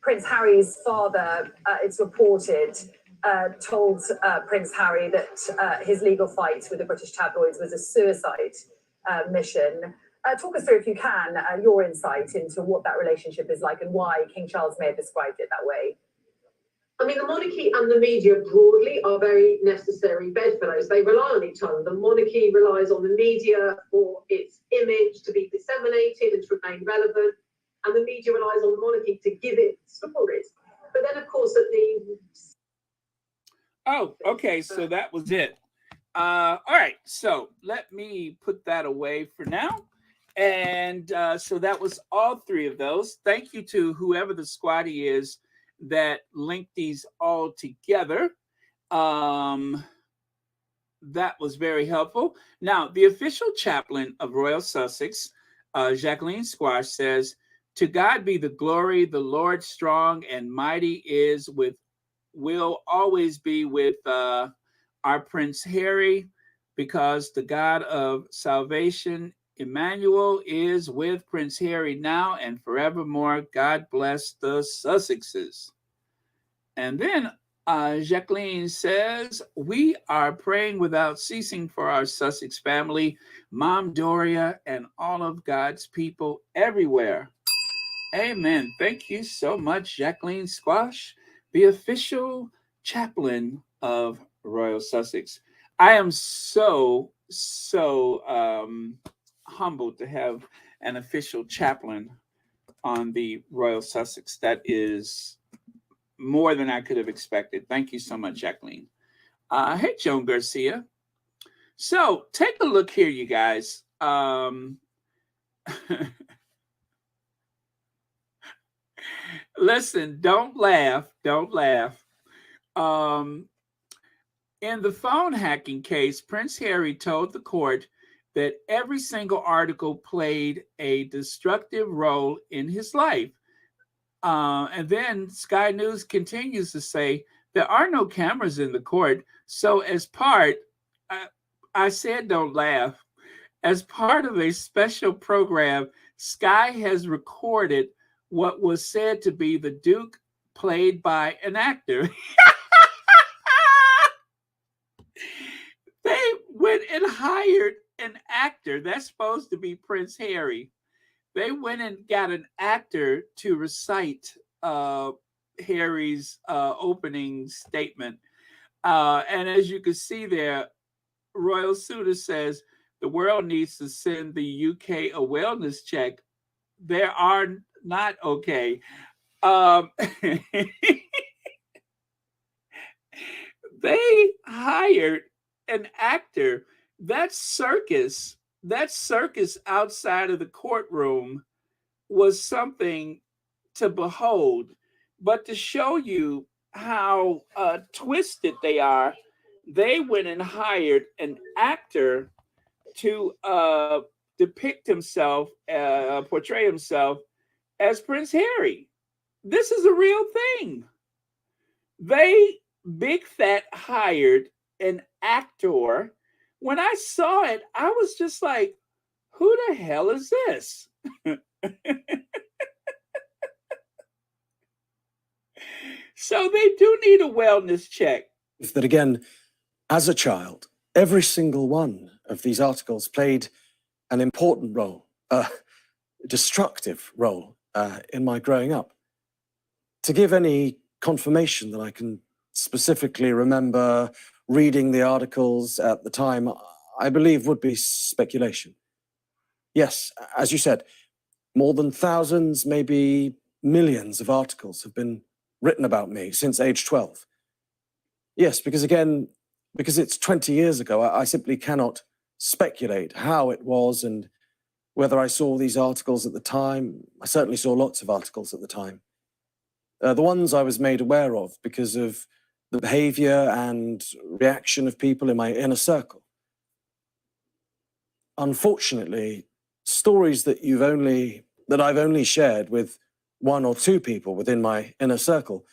Prince Harry's father, it's reported, told Prince Harry that his legal fight with the British tabloids was a suicide mission. Talk us through, if you can, your insight into what that relationship is like and why King Charles may have described it that way. I mean, the monarchy and the media broadly are very necessary bedfellows. They rely on each other. The monarchy relies on the media for its image to be disseminated and to remain relevant, and the media relies on the monarchy to give it stories. But then, of course, at the... Oh, okay, so that was it. All right, so let me put that away for now. And so that was all three of those. Thank you to whoever the squatty is that linked these all together. That was very helpful. Now, the official chaplain of Royal Sussex, Jacqueline Squash, says, "To God be the glory, the Lord strong and mighty will always be with our Prince Harry, because the God of salvation, Emmanuel, is with Prince Harry now and forevermore. God bless the Sussexes." And then Jacqueline says, "We are praying without ceasing for our Sussex family, Mom Doria, and all of God's people everywhere." Amen. Thank you so much, Jacqueline Squash, the official chaplain of Royal Sussex. I am so humbled to have an official chaplain on the Royal Sussex. That is more than I could have expected. Thank you so much, Jacqueline. Hey, Joan Garcia. So take a look here, you guys. Listen, don't laugh. Don't laugh. In the phone hacking case, Prince Harry told the court that every single article played a destructive role in his life. And then Sky News continues to say there are no cameras in the court. So as part, I said don't laugh, as part of a special program, Sky has recorded what was said to be the Duke played by an actor. They went and hired an actor. That's supposed to be Prince Harry. They went and got an actor to recite Harry's opening statement. And as you can see there, Royal Suitor says the world needs to send the UK a wellness check. They are not okay. They hired an actor. That circus outside of the courtroom was something to behold. But to show you how twisted they are, they went and hired an actor to depict himself, portray himself as Prince Harry. This is a real thing. They big fat hired an actor. When I saw it, I was just like, who the hell is this? So they do need a wellness check. That again, as a child, every single one of these articles played an important role, a destructive role in my growing up. To give any confirmation that I can specifically remember reading the articles at the time, I believe would be speculation. Yes, as you said, more than thousands, maybe millions of articles have been written about me since age 12. Yes, because it's 20 years ago, I simply cannot speculate how it was and whether I saw these articles at the time. I certainly saw lots of articles at the time. The ones I was made aware of because of the behavior and reaction of people in my inner circle. Unfortunately, stories that I've only shared with one or two people within my inner circle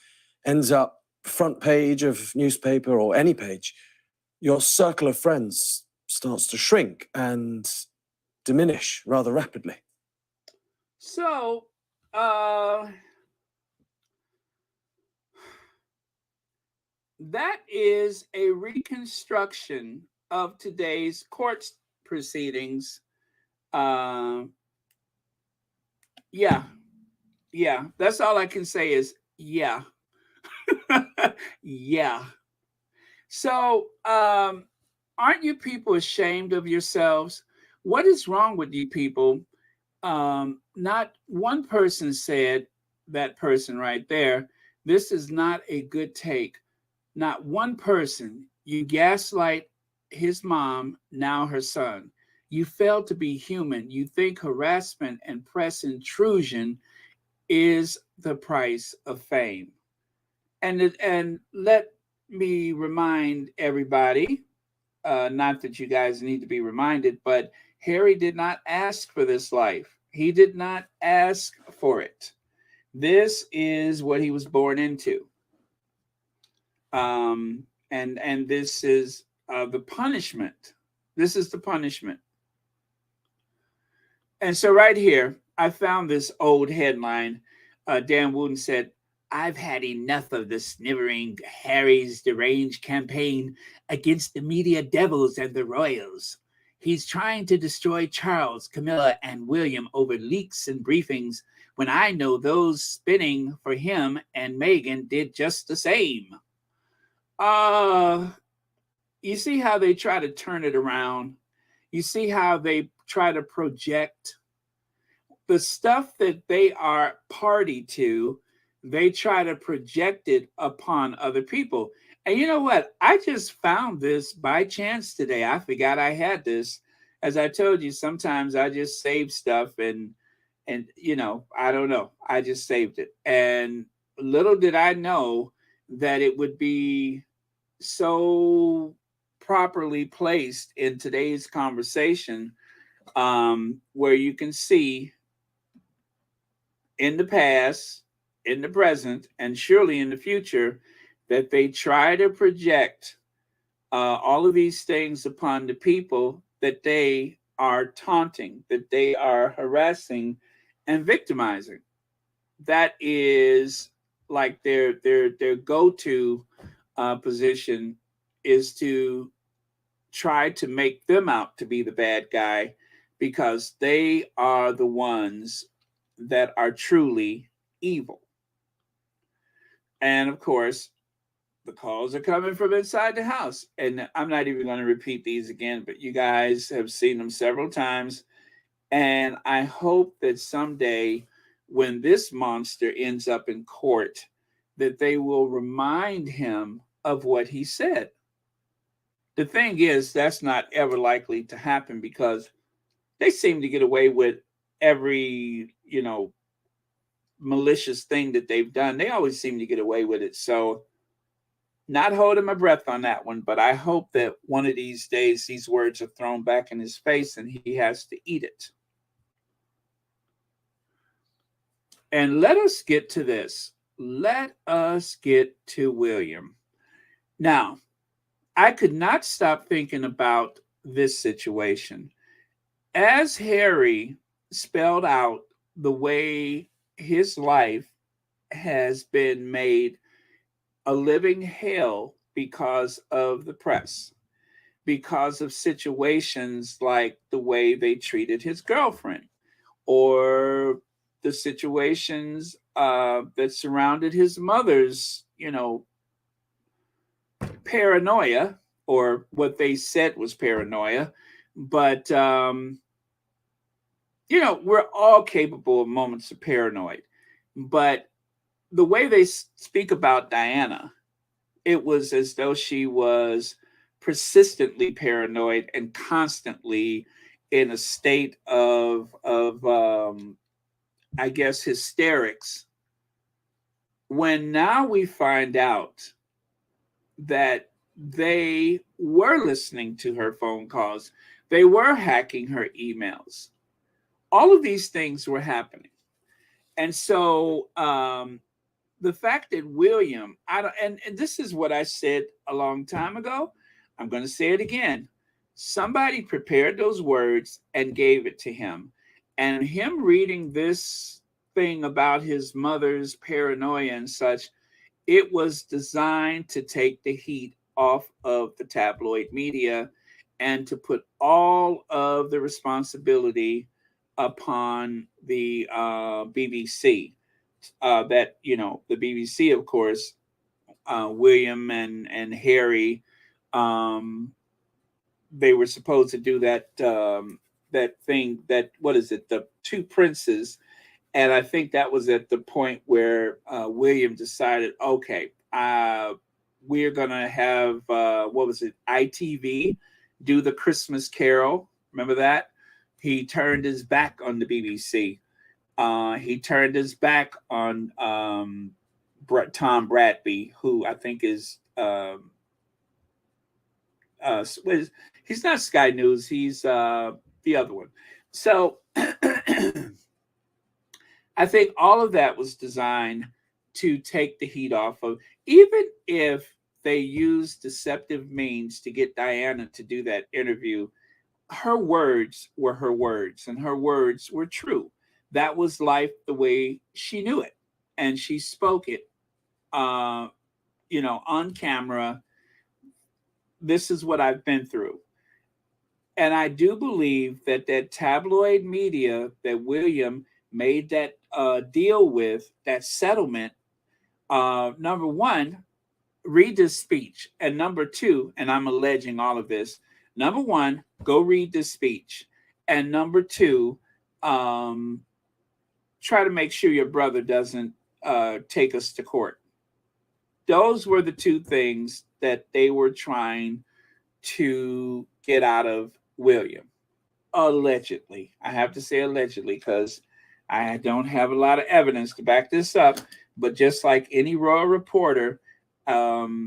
ends up front page of newspaper or any page. Your circle of friends starts to shrink and diminish rather rapidly. So, that is a reconstruction of today's court proceedings. Yeah, that's all I can say is yeah. Yeah. So, aren't you people ashamed of yourselves? What is wrong with you people? Not one person said, that person right there, this is not a good take. Not one person. You gaslight his mom, now her son. You fail to be human. You think harassment and press intrusion is the price of fame. And let me remind everybody, not that you guys need to be reminded, but Harry did not ask for this life. He did not ask for it. This is what he was born into. And this is the punishment. This is the punishment. And so right here, I found this old headline. Dan Wooden said, "I've had enough of the sniveling Harry's deranged campaign against the media devils and the royals. He's trying to destroy Charles, Camilla, and William over leaks and briefings when I know those spinning for him and Meghan did just the same." You see how they try to turn it around? You see how they try to project the stuff that they are party to, they try to project it upon other people. And you know what? I just found this by chance today. I forgot I had this. As I told you, sometimes I just save stuff and I don't know. I just saved it. And little did I know that it would be so properly placed in today's conversation, where you can see in the past, in the present, and surely in the future, that they try to project all of these things upon the people that they are taunting, that they are harassing and victimizing. That is like their go-to position, is to try to make them out to be the bad guy, because they are the ones that are truly evil. And of course, the calls are coming from inside the house. And I'm not even going to repeat these again, but you guys have seen them several times. And I hope that someday, when this monster ends up in court, that they will remind him of what he said. The thing is, that's not ever likely to happen, because they seem to get away with every, malicious thing that they've done. They always seem to get away with it. So, not holding my breath on that one, but I hope that one of these days these words are thrown back in his face and he has to eat it. And let us get to this. Let us get to William. Now, I could not stop thinking about this situation. As Harry spelled out the way his life has been made a living hell because of the press, because of situations like the way they treated his girlfriend, or the situations that surrounded his mother's, paranoia, or what they said was paranoia. But, we're all capable of moments of paranoid. But the way they speak about Diana, it was as though she was persistently paranoid and constantly in a state of I guess, hysterics. When now we find out that they were listening to her phone calls, they were hacking her emails. All of these things were happening. And so the fact that William, and this is what I said a long time ago, I'm going to say it again. Somebody prepared those words and gave it to him. And him reading this thing about his mother's paranoia and such, it was designed to take the heat off of the tabloid media and to put all of the responsibility upon the BBC. The BBC, of course, William and Harry, they were supposed to do that that thing, that, what is it, the two princes. And I think that was at the point where William decided, okay, we're gonna have what was it, ITV do the Christmas Carol. Remember that? He turned his back on the BBC. He turned his back on Tom Bradby, who I think is he's not Sky News. He's the other one. So I think all of that was designed to take the heat off of, even if they used deceptive means to get Diana to do that interview, her words were her words, and her words were true. That was life the way she knew it, and she spoke it, on camera. This is what I've been through. And I do believe that tabloid media that William made that deal with, that settlement, number one, read this speech. And number two, and I'm alleging all of this, number one, go read this speech. And number two, try to make sure your brother doesn't take us to court. Those were the two things that they were trying to get out of William. Allegedly. I have to say allegedly because I don't have a lot of evidence to back this up. But just like any royal reporter, I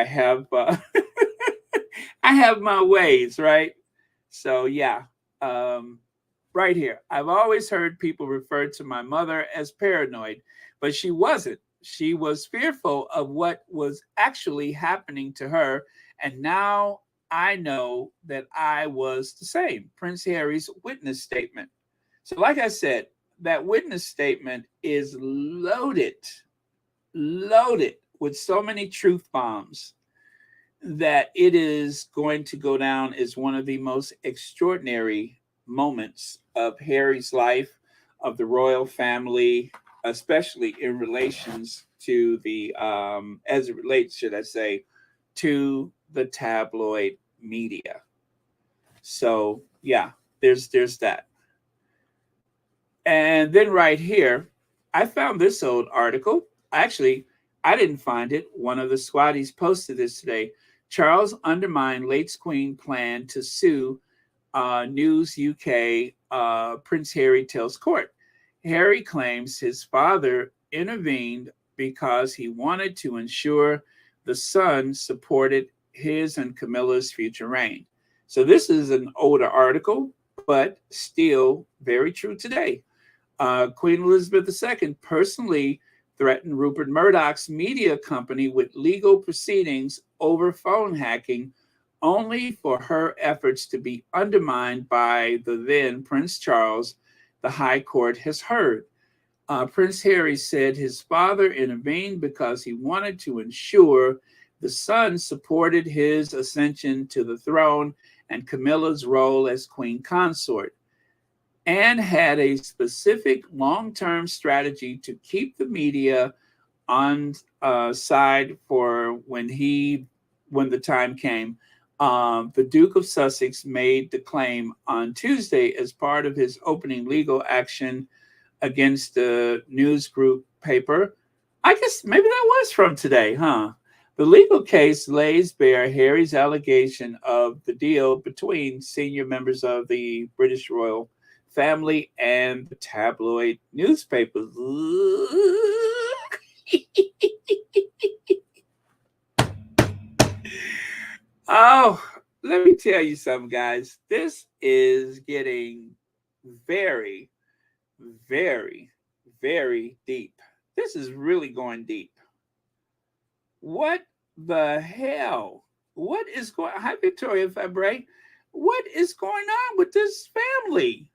have I have my ways, right? So yeah, right here. I've always heard people refer to my mother as paranoid, but she wasn't. She was fearful of what was actually happening to her. And now I know that I was the same. Prince Harry's witness statement. So like I said, that witness statement is loaded with so many truth bombs that it is going to go down as one of the most extraordinary moments of Harry's life, of the royal family, especially in relations to the, as it relates, should I say, to the tabloid media. So yeah, there's that. And then right here, I found this old article. Actually, I didn't find it. One of the squaddies posted this today. Charles undermined late Queen plan to sue News UK. Prince Harry tells court. Harry claims his father intervened because he wanted to ensure the son supported his and Camilla's future reign. So this is an older article, but still very true today. Queen Elizabeth II personally threatened Rupert Murdoch's media company with legal proceedings over phone hacking, only for her efforts to be undermined by the then Prince Charles, the High Court has heard. Prince Harry said his father intervened because he wanted to ensure the son supported his ascension to the throne and Camilla's role as queen consort, and had a specific long-term strategy to keep the media on side for when the time came. The Duke of Sussex made the claim on Tuesday as part of his opening legal action against the news group paper. I guess maybe that was from today, huh? The legal case lays bare Harry's allegation of the deal between senior members of the British royal family and the tabloid newspapers. Oh, let me tell you something, guys. This is getting very, very, very deep. This is really going deep. What the hell? What is going on? Hi, Victoria Fabre. What is going on with this family?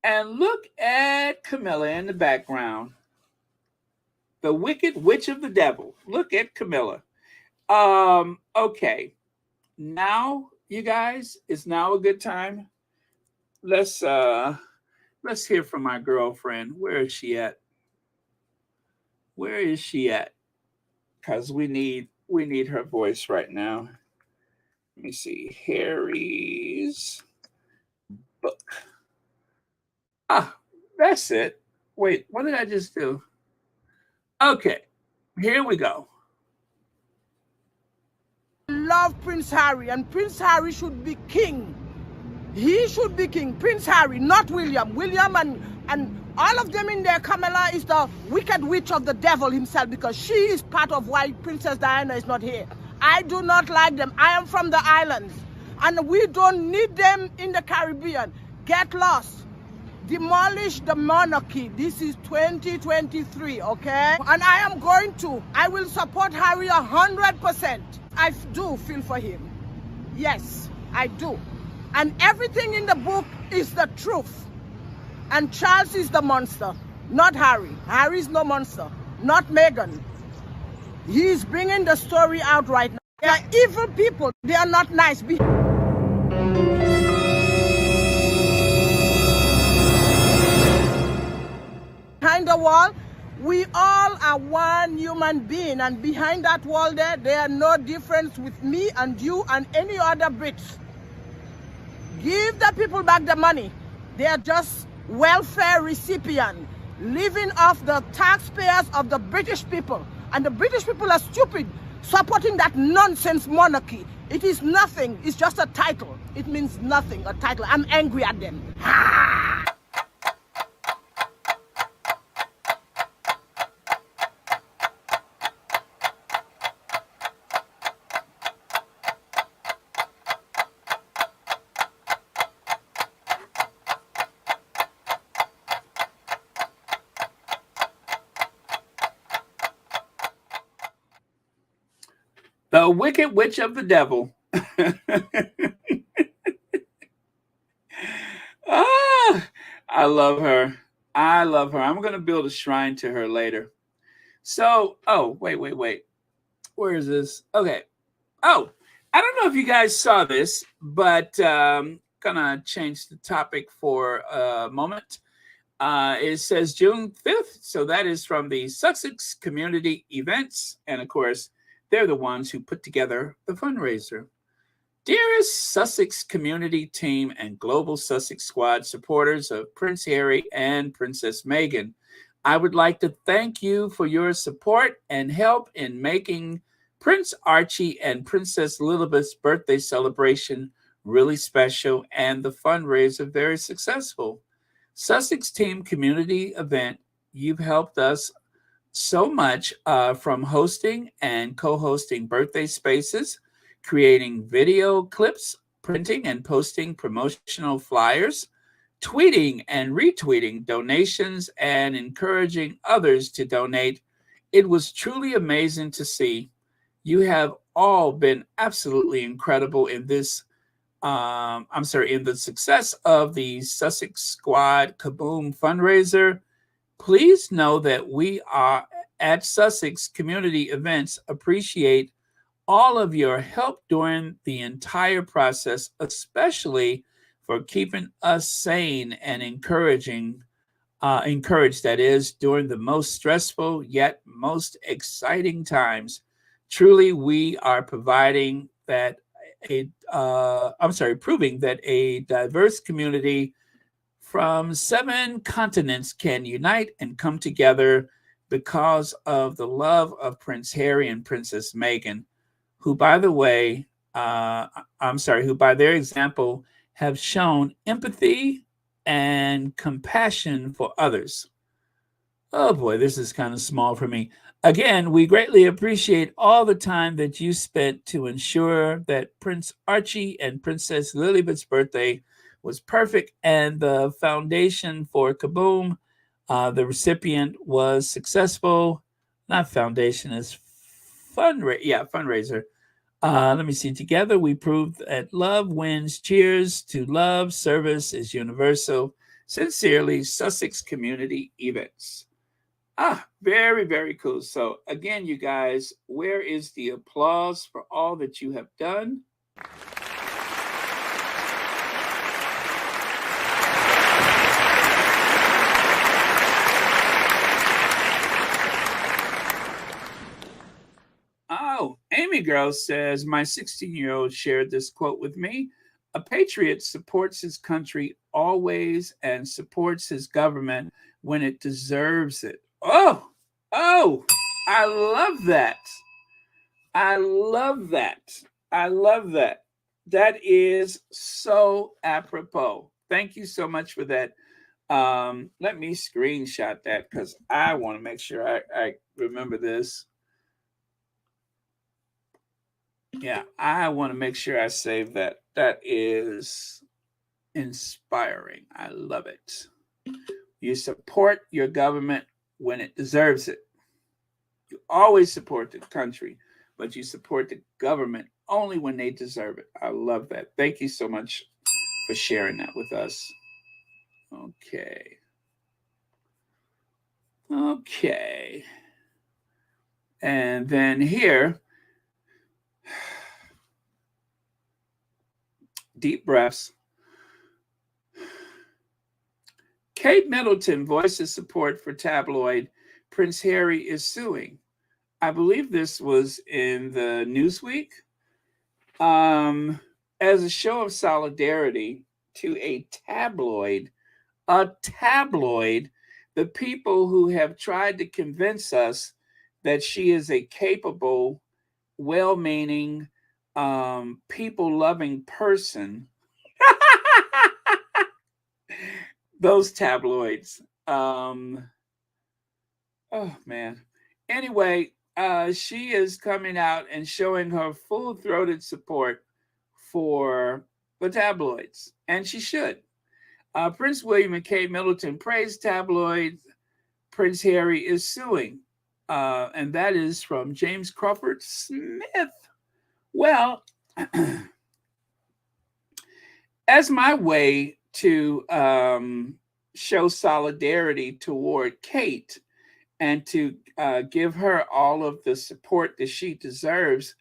And look at Camilla in the background. The wicked witch of the devil. Look at Camilla. Okay. Now, you guys, is now a good time. Let's hear from my girlfriend. Where is she at? Where is she at? because we need her voice right now. Let me see. Harry's book. That's it. Wait, what did I just do? Okay, here we go. Love Prince Harry, and Prince Harry should be king. He should be king. Prince Harry, not William. William and all of them in there. Camilla is the wicked witch of the devil himself, because she is part of why Princess Diana is not here. I do not like them. I am from the islands, and we don't need them in the Caribbean. Get lost. Demolish the monarchy. This is 2023, okay? And I will support Harry 100%. I do feel for him. Yes, I do. And everything in the book is the truth. And Charles is the monster, not Harry. Harry is no monster, not Meghan. He is bringing the story out right now. They are evil people. They are not nice. Behind the wall, we all are one human being, and behind that wall there are no difference with me and you and any other Brits. Give the people back the money. They are just welfare recipients, living off the taxpayers of the British people. And the British people are stupid, supporting that nonsense monarchy. It is nothing. It's just a title. It means nothing, a title. I'm angry at them. The Wicked Witch of the Devil. I love her. I love her. I'm going to build a shrine to her later. So, wait. Where is this? Okay. Oh, I don't know if you guys saw this, but going to change the topic for a moment. It says June 5th. So that is from the Sussex Community Events. And of course, they're the ones who put together the fundraiser. Dearest Sussex community team and global Sussex squad supporters of Prince Harry and Princess Meghan, I would like to thank you for your support and help in making Prince Archie and Princess Lilibeth's birthday celebration really special and the fundraiser very successful. Sussex Team Community Event, you've helped us so much from hosting and co-hosting birthday spaces, creating video clips, printing and posting promotional flyers, tweeting and retweeting donations, and encouraging others to donate. It was truly amazing to see. You have all been absolutely incredible in this, in the success of the Sussex Squad Kaboom fundraiser. Please know that we are at Sussex Community Events appreciate all of your help during the entire process, especially for keeping us sane and encouraged, that is, during the most stressful yet most exciting times. Truly, we are proving that a diverse community from 7 continents can unite and come together because of the love of Prince Harry and Princess Meghan, who, by the way, who by their example have shown empathy and compassion for others. Oh boy, this is kind of small for me. Again, we greatly appreciate all the time that you spent to ensure that Prince Archie and Princess Lilibeth's birthday was perfect, and the foundation for Kaboom, the recipient was successful. Not foundation, is fundraiser. Let me see. Together, we proved that love wins. Cheers to love. Service is universal. Sincerely, Sussex Community Events. Very, very cool. So again, you guys, where is the applause for all that you have done? Dreamy Girl says, my 16-year-old shared this quote with me. A patriot supports his country always and supports his government when it deserves it. Oh, I love that. I love that. I love that. That is so apropos. Thank you so much for that. Let me screenshot that because I want to make sure I remember this. Yeah, I want to make sure I save that. That is inspiring. I love it. You support your government when it deserves it. You always support the country, but you support the government only when they deserve it. I love that. Thank you so much for sharing that with us. Okay. Okay. And then here, deep breaths. Kate Middleton voices support for tabloid. Prince Harry is suing. I believe this was in the Newsweek. As a show of solidarity to a tabloid, the people who have tried to convince us that she is a capable, well-meaning, people-loving person. Those tabloids. Oh man. Anyway, she is coming out and showing her full-throated support for the tabloids, and she should. Prince William and Kate Middleton praised tabloids. Prince Harry is suing, and that is from James Crawford Smith. Well, as my way to show solidarity toward Kate and to give her all of the support that she deserves,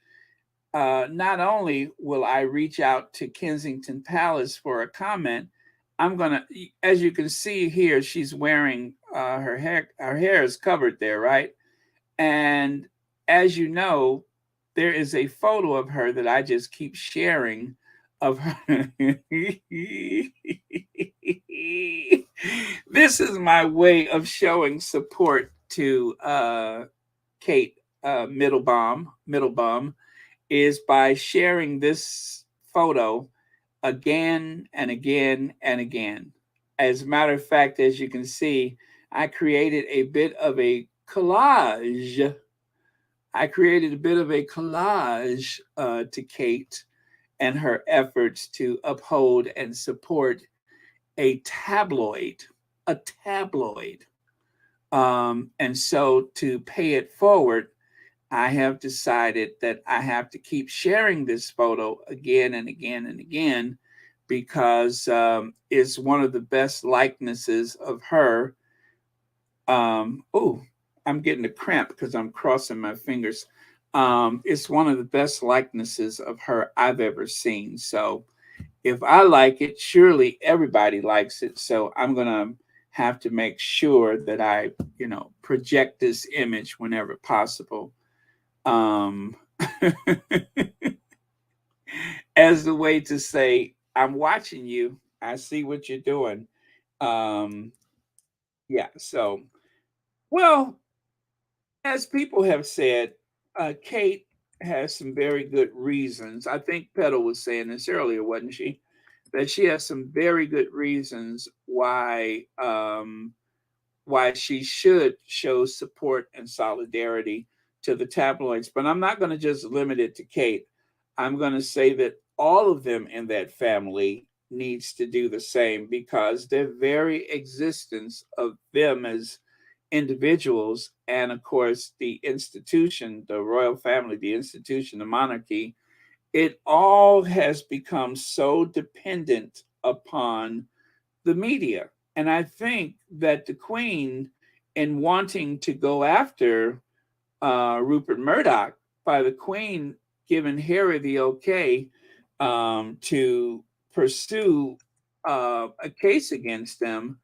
not only will I reach out to Kensington Palace for a comment, I'm going to, as you can see here, she's wearing her hair is covered there, right? And as you know, there is a photo of her that I just keep sharing of her. This is my way of showing support to Kate Middlebaum is by sharing this photo again and again and again. As a matter of fact, as you can see, I created a bit of a collage. To Kate and her efforts to uphold and support a tabloid. And so to pay it forward, I have decided that I have to keep sharing this photo again and again and again because it's one of the best likenesses of her. I'm getting a cramp because I'm crossing my fingers. It's one of the best likenesses of her I've ever seen. So if I like it, surely everybody likes it. So I'm going to have to make sure that I, project this image whenever possible. As the way to say, I'm watching you. I see what you're doing. So, well, as people have said, Kate has some very good reasons. I think Petal was saying this earlier, wasn't she? That she has some very good reasons why she should show support and solidarity to the tabloids. But I'm not going to just limit it to Kate. I'm going to say that all of them in that family needs to do the same because their very existence of them as individuals and of course the institution, the royal family, the institution, the monarchy, it all has become so dependent upon the media. And I think that the Queen, in wanting to go after Rupert Murdoch, by the Queen giving Harry the okay to pursue a case against them,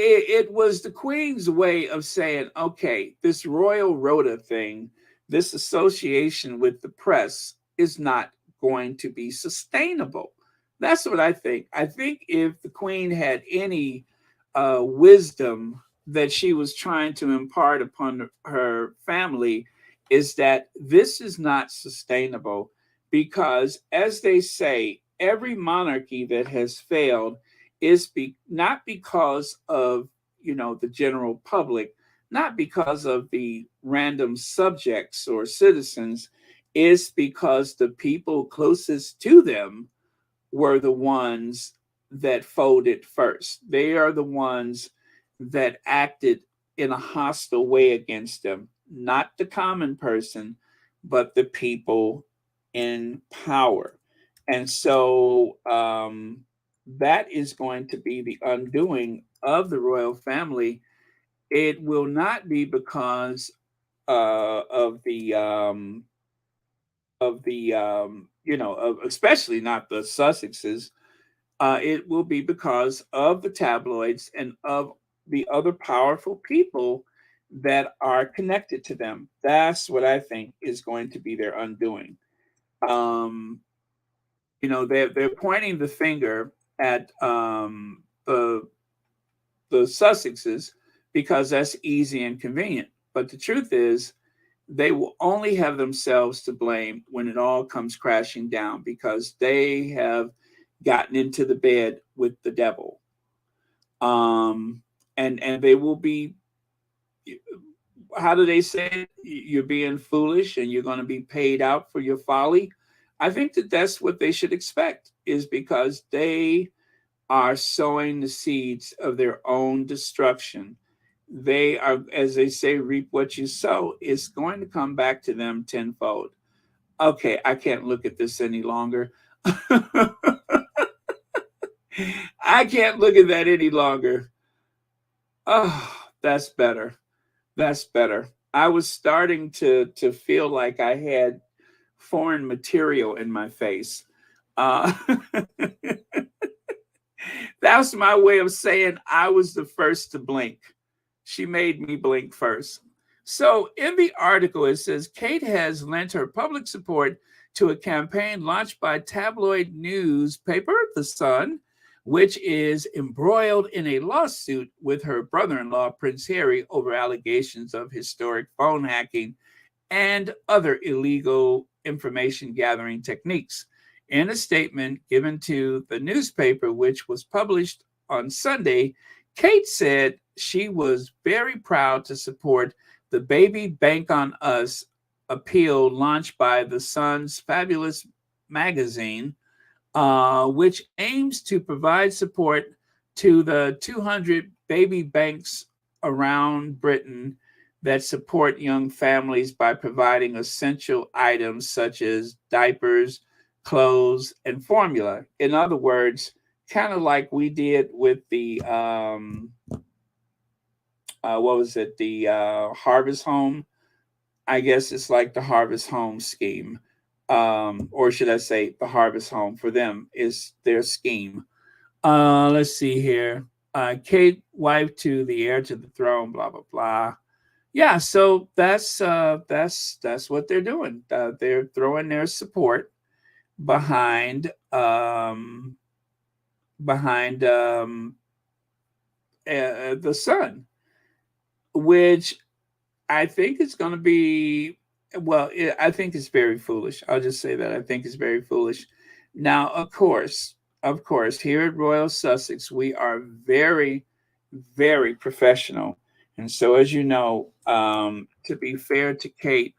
it was the Queen's way of saying, okay, this royal rota thing this association with the press is not going to be sustainable. That's what I think. I think if the Queen had any wisdom that she was trying to impart upon her family, is that this is not sustainable because, as they say, every monarchy that has failed is not because of the general public, not because of the random subjects or citizens, is because the people closest to them were the ones that folded first. They are the ones that acted in a hostile way against them, not the common person, but the people in power. And so that is going to be the undoing of the royal family. It will not be because especially not the Sussexes. It will be because of the tabloids and of the other powerful people that are connected to them. That's what I think is going to be their undoing. They're pointing the finger at the Sussexes because that's easy and convenient. But the truth is, they will only have themselves to blame when it all comes crashing down because they have gotten into the bed with the devil. And they will be, how do they say it? You're being foolish and you're going to be paid out for your folly. I think that that's what they should expect, is because they are sowing the seeds of their own destruction. They are, as they say, reap what you sow. It's going to come back to them tenfold. Okay, I can't look at this any longer. I can't look at that any longer. Oh, that's better. That's better. I was starting to feel like I had foreign material in my face. That's my way of saying I was the first to blink. She made me blink first. So in the article, it says Kate has lent her public support to a campaign launched by tabloid newspaper The Sun, which is embroiled in a lawsuit with her brother-in-law, Prince Harry, over allegations of historic phone hacking and other illegal information gathering techniques. In a statement given to the newspaper, which was published on Sunday, Kate said she was very proud to support the Baby Bank on Us appeal launched by The Sun's fabulous magazine, which aims to provide support to the 200 baby banks around Britain that support young families by providing essential items such as diapers, clothes, and formula. In other words, kind of like we did with the the Harvest Home. I guess it's like the Harvest Home scheme, or should I say, the Harvest Home for them is their scheme. Let's see here. Kate, wife to the heir to the throne, blah blah blah. Yeah, so that's what they're doing. They're throwing their support behind the Sun, which I think is going to be, I think it's very foolish. I'll just say that I think it's very foolish. Now, of course, here at Royal Sussex, we are very, very professional. And so, as you know, to be fair to Kate,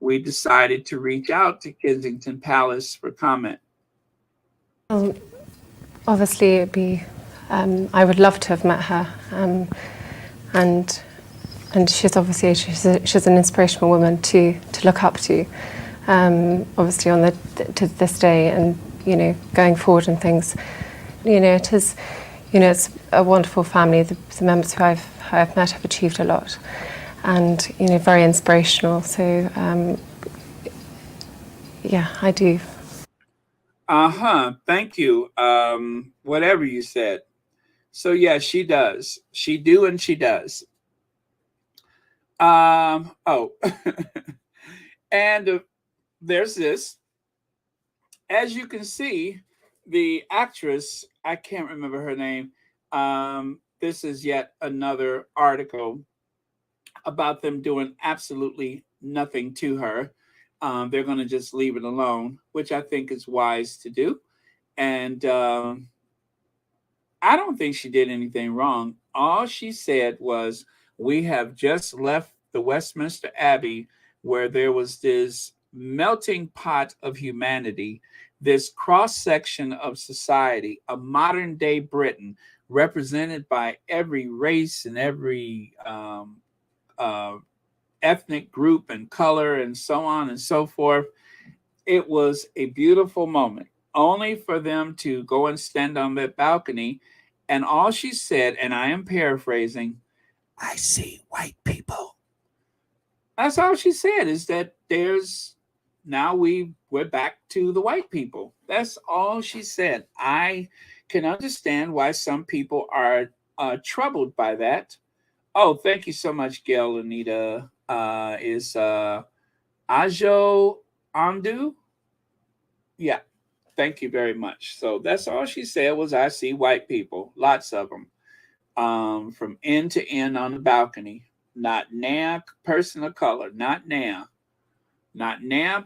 we decided to reach out to Kensington Palace for comment. Obviously, it'd be, I would love to have met her. And she's obviously she's an inspirational woman to look up to, obviously to this day, and going forward and things. It is, it's a wonderful family. The members who I've met have achieved a lot, and very inspirational. So yeah, I do. Thank you. Whatever you said. So yeah, she does. She do and she does. And there's this. As you can see, the actress, I can't remember her name. This is yet another article about them doing absolutely nothing to her. They're going to just leave it alone, which I think is wise to do. And I don't think she did anything wrong. All she said was, we have just left the Westminster Abbey where there was this melting pot of humanity, this cross section of society, a modern day Britain represented by every race and every ethnic group and color and so on and so forth. It was a beautiful moment, only for them to go and stand on that balcony. And all she said, and I am paraphrasing, I see white people. That's all she said, is that we're back to the white people. That's all she said. I can understand why some people are troubled by that. Oh, thank you so much, Gail. Anita is Ajo Andu. Yeah, thank you very much. So that's all she said was, I see white people, lots of them, from end to end on the balcony. Not now person of color, not now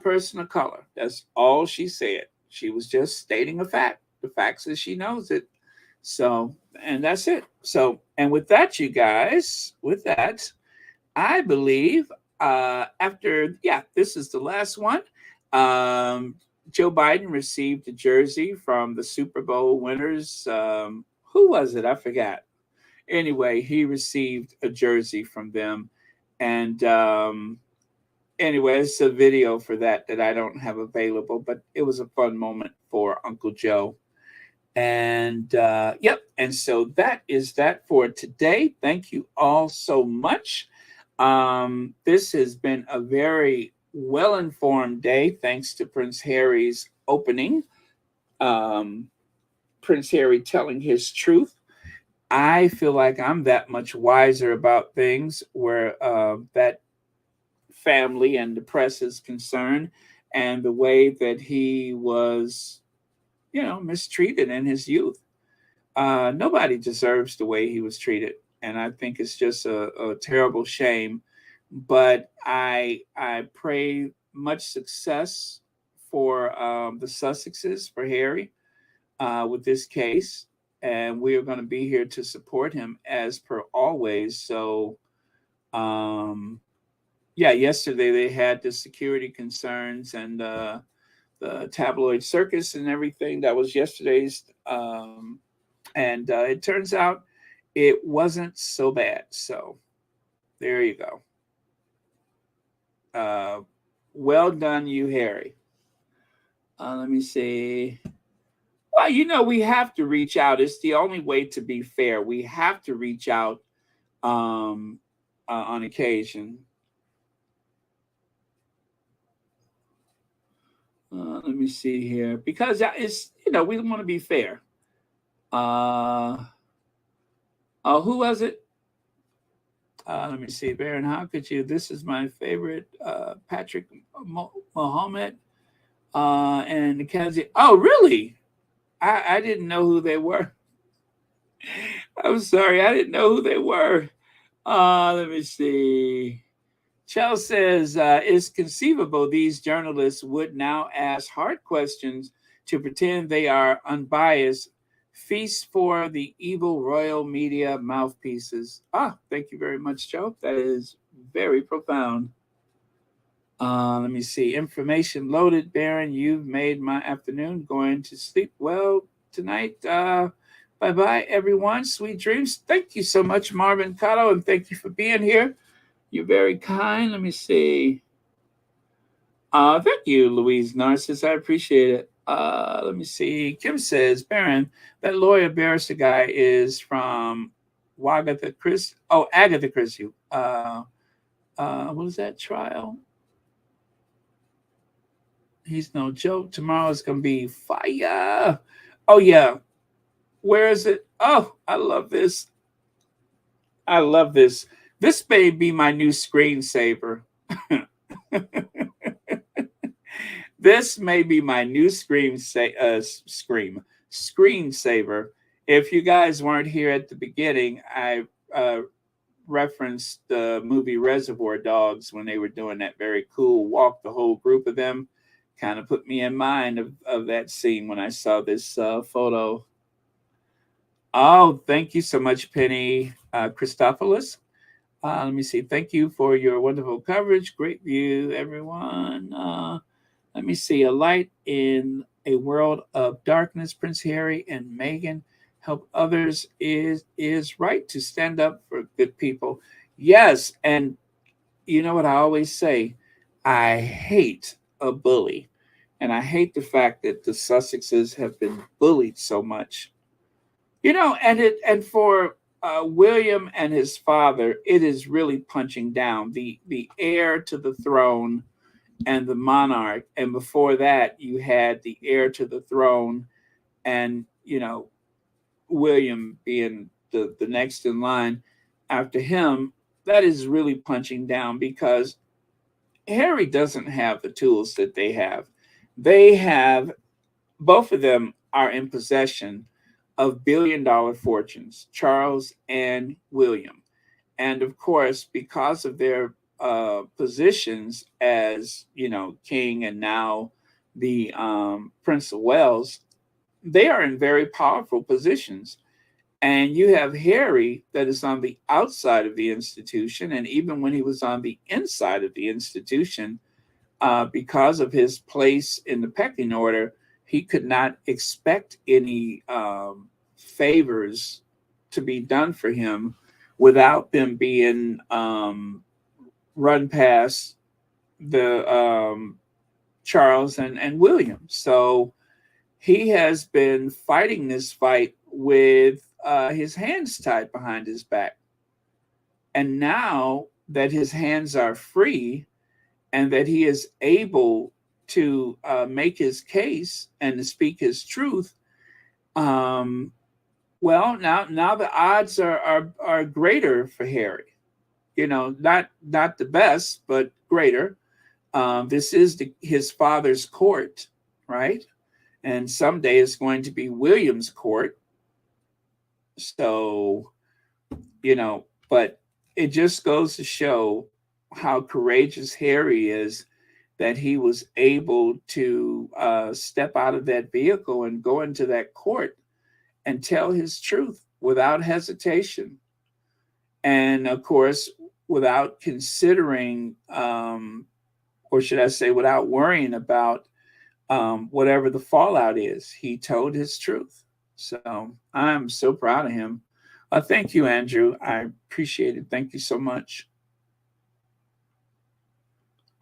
person of color. That's all she said. She was just stating a fact. The fact is she knows it. So, and that's it. So, and with that, you guys, I believe this is the last one. Joe Biden received a jersey from the Super Bowl winners. Who was it? I forgot. Anyway, he received a jersey from them. And anyway, it's a video for that I don't have available, but it was a fun moment for Uncle Joe. And and so that is that for today. Thank you all so much. This has been a very well-informed day, thanks to Prince Harry's opening. Prince Harry telling his truth. I feel like I'm that much wiser about things where that family and the press is concerned, and the way that he was, mistreated in his youth. Nobody deserves the way he was treated, and I think it's just a terrible shame. But I pray much success for the Sussexes, for Harry, with this case. And we are going to be here to support him as per always. So, yesterday they had the security concerns and the tabloid circus and everything. That was yesterday's. And it turns out it wasn't so bad. So there you go. Well done, you, Harry. Let me see. Well, we have to reach out. It's the only way to be fair. We have to reach out on occasion. Let me see here. Because it's, we want to be fair. Who was it? Let me see. Baron, how could you? This is my favorite. Patrick Mohammed and Mackenzie. Oh, really? I didn't know who they were. I'm sorry. I didn't know who they were. Let me see. Chell says, it's conceivable these journalists would now ask hard questions to pretend they are unbiased. Feast for the evil royal media mouthpieces. Thank you very much, Joe. That is very profound. Let me see. Information loaded, Baron. You've made my afternoon. Going to sleep well tonight. Bye-bye, everyone. Sweet dreams. Thank you so much, Marvin Cotto, and thank you for being here. You're very kind. Let me see. Thank you, Louise Narcissus. I appreciate it. Let me see. Kim says, Baron, that lawyer barrister guy is from Agatha Christie. Oh, Agatha Christie. What was that trial? He's no joke. Tomorrow's going to be fire. Oh, yeah. Where is it? Oh, I love this. I love this. This may be my new screensaver. This may be my new screensaver. If you guys weren't here at the beginning, I referenced the movie Reservoir Dogs when they were doing that very cool walk, the whole group of them. Kind of put me in mind of that scene when I saw this photo. Oh, thank you so much, Penny Christophilus. Let me see. Thank you for your wonderful coverage. Great view, everyone. Let me see. A light in a world of darkness. Prince Harry and Meghan help others is right to stand up for good people. Yes, and you know what I always say? I hate a bully. And I hate the fact that the Sussexes have been bullied so much. You know, and for William and his father, it is really punching down. The heir to the throne and the monarch, and before that, you had the heir to the throne, and William being the next in line after him. That is really punching down because Harry doesn't have the tools that they have. They have, both of them are in possession of billion-dollar fortunes, Charles and William. And of course, because of their positions as, king and now the Prince of Wales, they are in very powerful positions. And you have Harry that is on the outside of the institution. And even when he was on the inside of the institution, because of his place in the pecking order, he could not expect any favors to be done for him without them being run past the Charles and William. So he has been fighting this fight with his hands tied behind his back. And now that his hands are free and that he is able to make his case and to speak his truth, well, now the odds are greater for Harry. Not the best, but greater. This is his father's court, right? And someday it's going to be William's court. So, but it just goes to show how courageous Harry is, that he was able to step out of that vehicle and go into that court and tell his truth without hesitation. And of course, without considering, or should I say, without worrying about whatever the fallout is. He told his truth. So I'm so proud of him. Thank you, Andrew. I appreciate it. Thank you so much.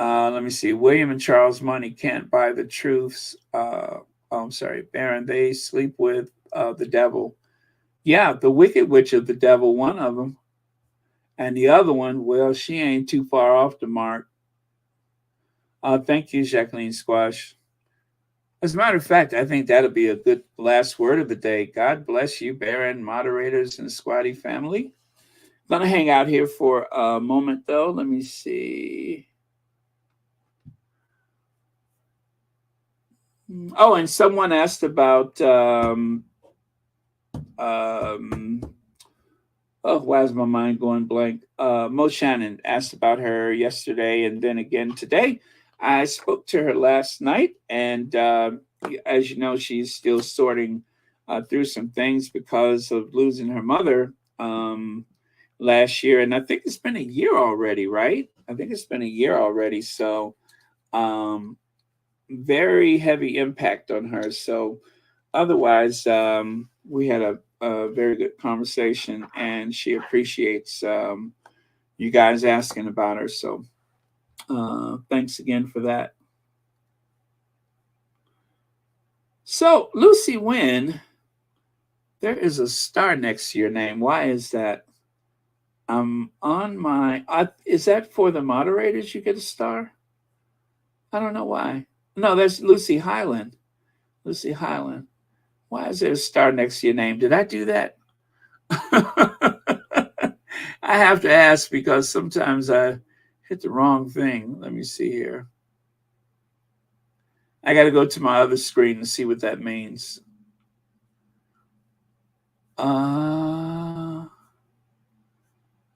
Let me see. William and Charles' money can't buy the truths. I'm sorry, Baron. They sleep with the devil. Yeah, the wicked witch of the devil, one of them. And the other one, well, she ain't too far off the mark. Thank you, Jacqueline Squash. As a matter of fact, I think that'll be a good last word of the day. God bless you, Baron, moderators, and Squatty family. I'm going to hang out here for a moment, though. Let me see. Oh, and someone asked about why is my mind going blank? Mo Shannon asked about her yesterday and then again today. I spoke to her last night, and as you know, she's still sorting through some things because of losing her mother last year. And I think it's been a year already, right? I think it's been a year already. So very heavy impact on her. So otherwise, we had a very good conversation, and she appreciates you guys asking about her. So thanks again for that. So, Lucy Wynn, there is a star next to your name. Why is that? On my, is that for the moderators you get a star? I don't know why. No, that's Lucy Highland. Lucy Highland. Why is there a star next to your name? Did I do that? I have to ask because sometimes I hit the wrong thing. Let me see here. I got to go to my other screen and see what that means. I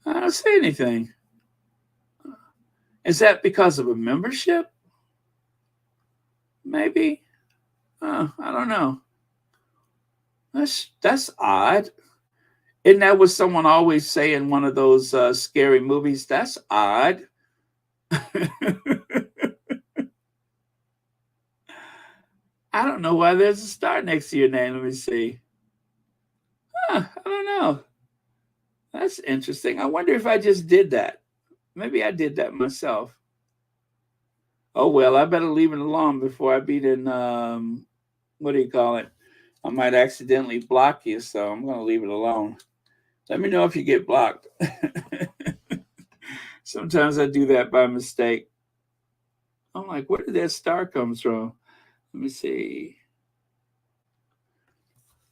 don't see anything. Is that because of a membership? Maybe. I don't know. That's odd. Isn't that what someone always say in one of those scary movies? That's odd. I don't know why there's a star next to your name. Let me see. I don't know. That's interesting. I wonder if I just did that. Maybe I did that myself. Oh, well, I better leave it alone before I beat in, what do you call it? I might accidentally block you, so I'm going to leave it alone. Let me know if you get blocked. Sometimes I do that by mistake. I'm like, where did that star come from? Let me see.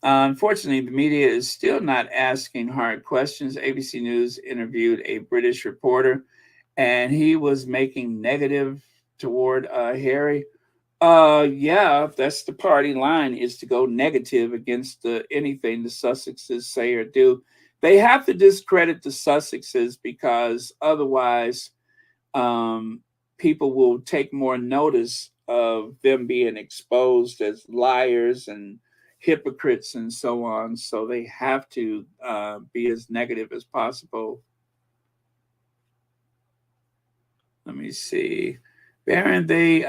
Unfortunately, the media is still not asking hard questions. ABC News interviewed a British reporter, and he was making negative toward Harry. Yeah, that's the party line, is to go negative against anything the Sussexes say or do. They have to discredit the Sussexes because otherwise people will take more notice of them being exposed as liars and hypocrites and so on. So they have to be as negative as possible. Let me see. Baron, they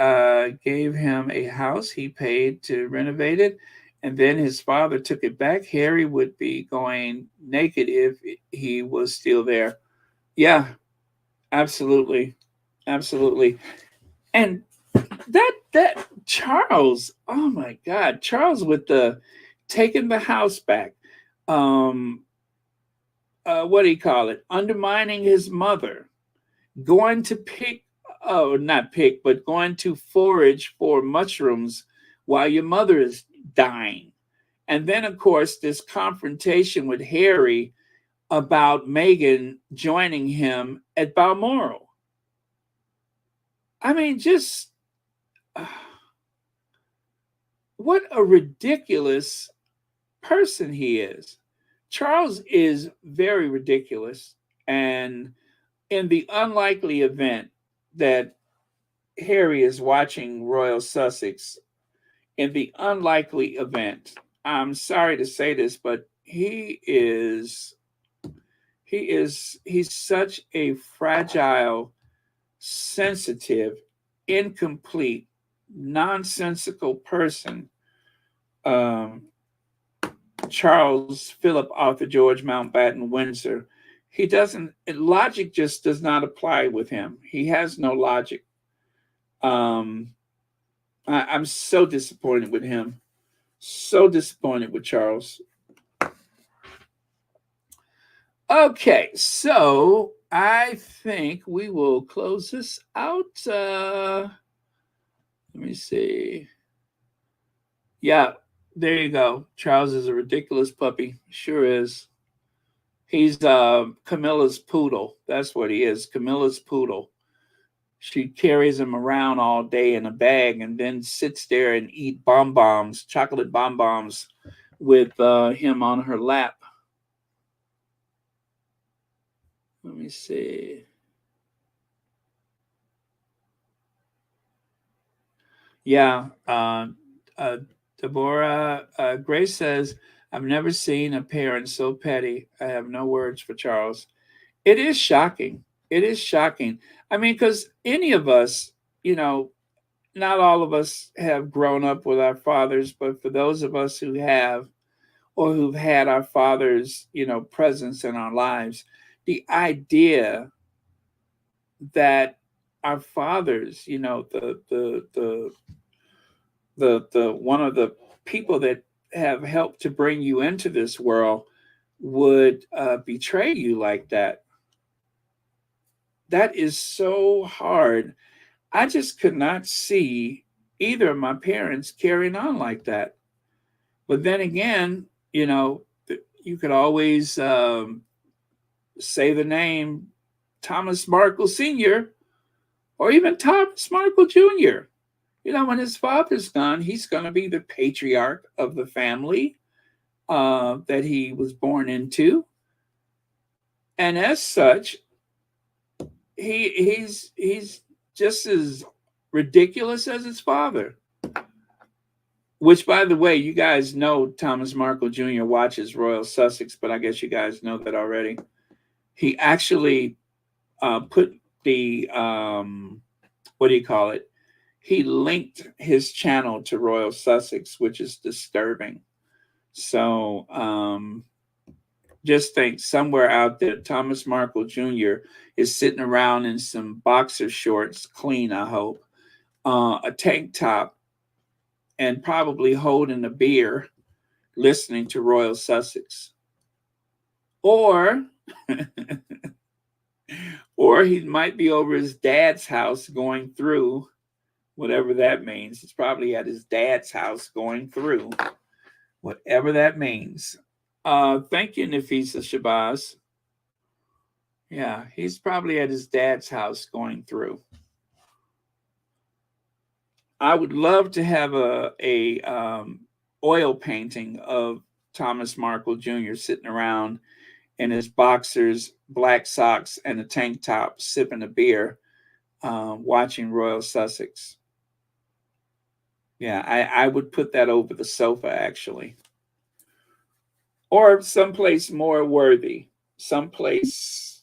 gave him a house. He paid to renovate it. And then his father took it back. Harry would be going naked if he was still there. Yeah, absolutely. Absolutely. And that Charles, oh my God, Charles with the taking the house back. What do you call it? Undermining his mother, going to going to forage for mushrooms while your mother is dying. And then, of course, this confrontation with Harry about Meghan joining him at Balmoral. I mean, just what a ridiculous person he is. Charles is very ridiculous. And in the unlikely event that Harry is watching Royal Sussex, in the unlikely event, I'm sorry to say this, but he's such a fragile, sensitive, incomplete, nonsensical person. Charles Philip Arthur George Mountbatten-Windsor. Logic just does not apply with him. He has no logic. I'm so disappointed with him. So disappointed with Charles. Okay, so I think we will close this out. Let me see. Yeah, there you go. Charles is a ridiculous puppy. Sure is. He's Camilla's poodle. That's what he is. Camilla's poodle. She carries him around all day in a bag and then sits there and eat bonbons, chocolate bonbons, with him on her lap. Let me see. Yeah. Deborah Grace says, I've never seen a parent so petty. I have no words for Charles. It is shocking. It is shocking. I mean, because any of us, not all of us have grown up with our fathers, but for those of us who have, or who've had our fathers, presence in our lives, the idea that our fathers, the one of the people that have helped to bring you into this world would betray you like that. That is so hard. I just could not see either of my parents carrying on like that. But then again, you could always say the name Thomas Markle Sr. or even Thomas Markle Jr. when his father's gone, he's going to be the patriarch of the family that he was born into. And as such, he's just as ridiculous as his father. Which, by the way, you guys know Thomas Markle Jr. watches Royal Sussex, but I guess you guys know that already. He actually put the what do you call it? He linked his channel to Royal Sussex, which is disturbing. So just think, somewhere out there, Thomas Markle Jr. is sitting around in some boxer shorts, clean, I hope, a tank top, and probably holding a beer, listening to Royal Sussex. Or he might be over his dad's house going through, whatever that means. He's probably at his dad's house going through, whatever that means. Thank you, Nafisa Shabazz. Yeah, he's probably at his dad's house going through. I would love to have a oil painting of Thomas Markle Jr. sitting around in his boxers, black socks, and a tank top, sipping a beer, watching Royal Sussex. Yeah, I would put that over the sofa, actually. Or someplace more worthy. Someplace,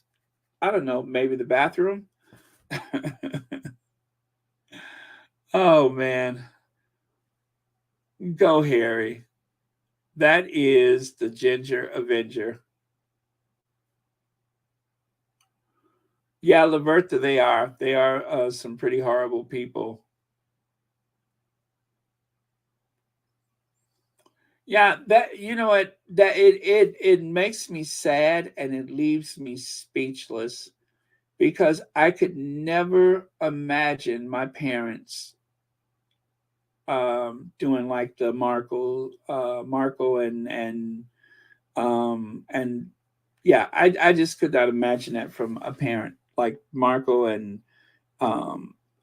I don't know, maybe the bathroom? Oh, man. Go, Harry. That is the Ginger Avenger. Yeah, Laverta, they are. They are some pretty horrible people. Yeah, that, you know what, that it makes me sad and it leaves me speechless, because I could never imagine my parents doing like the Markle and yeah, I just could not imagine that from a parent like Markle. And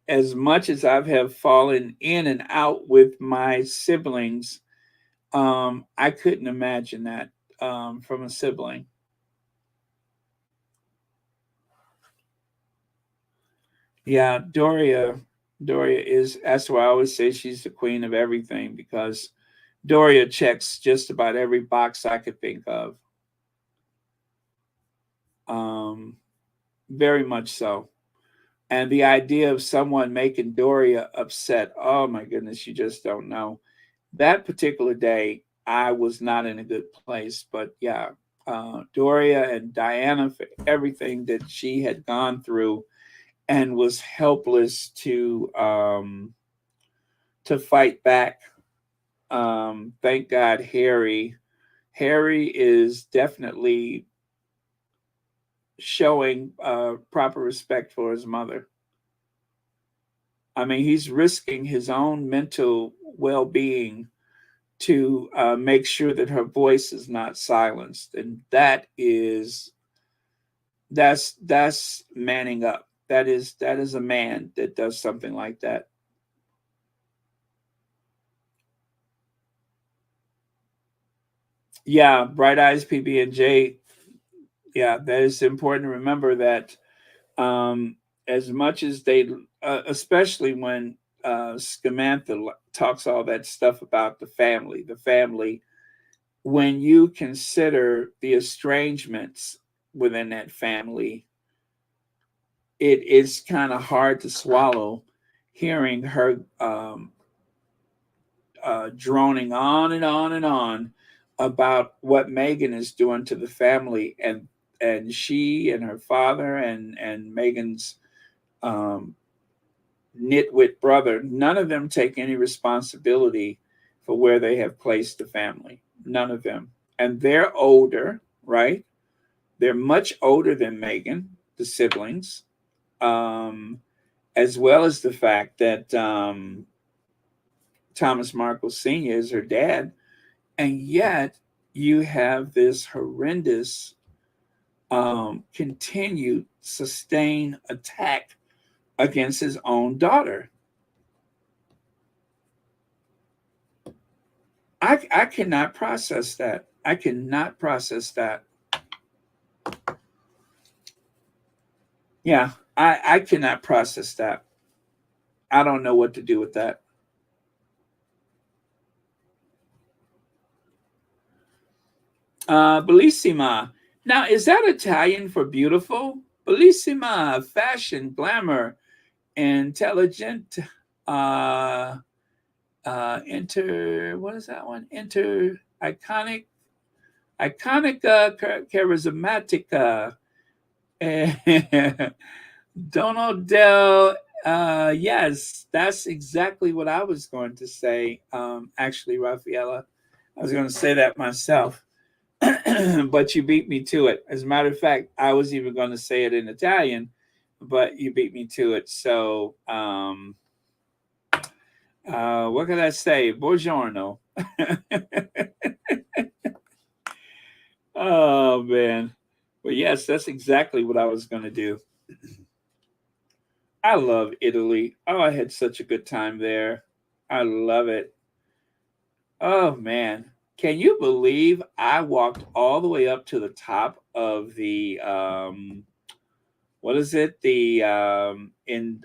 as much as I have fallen in and out with my siblings, I couldn't imagine that from a sibling. Yeah, Doria is, that's why I always say she's the queen of everything, because Doria checks just about every box I could think of. Very much so. And the idea of someone making Doria upset, oh my goodness, you just don't know. That particular day, I was not in a good place. But yeah, Doria and Diana, for everything that she had gone through and was helpless to fight back. Thank God, Harry is definitely showing proper respect for his mother. I mean, he's risking his own mental well-being to make sure that her voice is not silenced, and that's manning up. That is a man that does something like that. Yeah, Bright Eyes PB&J. Yeah, that is important to remember that as much as they, especially when Scamantha talks all that stuff about the family, when you consider the estrangements within that family, it is kind of hard to swallow hearing her droning on and on and on about what Meghan is doing to the family, and she and her father and Meghan's nitwit brother, none of them take any responsibility for where they have placed the family. None of them. And they're older, right? They're much older than Meghan, the siblings, as well as the fact that Thomas Markle Sr. is her dad. And yet you have this horrendous continued sustained attack against his own daughter. I cannot process that. I cannot process that. Yeah, I cannot process that. I don't know what to do with that. Bellissima. Now, is that Italian for beautiful? Bellissima, fashion, glamour, intelligent, what is that one? Iconic, charismatica. Donald Dell, yes, that's exactly what I was going to say. Actually, Raffaella, I was going to say that myself. But you beat me to it. As a matter of fact, I was even going to say it in Italian, but you beat me to it. So, what can I say? Buongiorno. Oh, man. But yes, that's exactly what I was going to do. I love Italy. Oh, I had such a good time there. I love it. Oh, man. Can you believe I walked all the way up to the top of the what is it? The in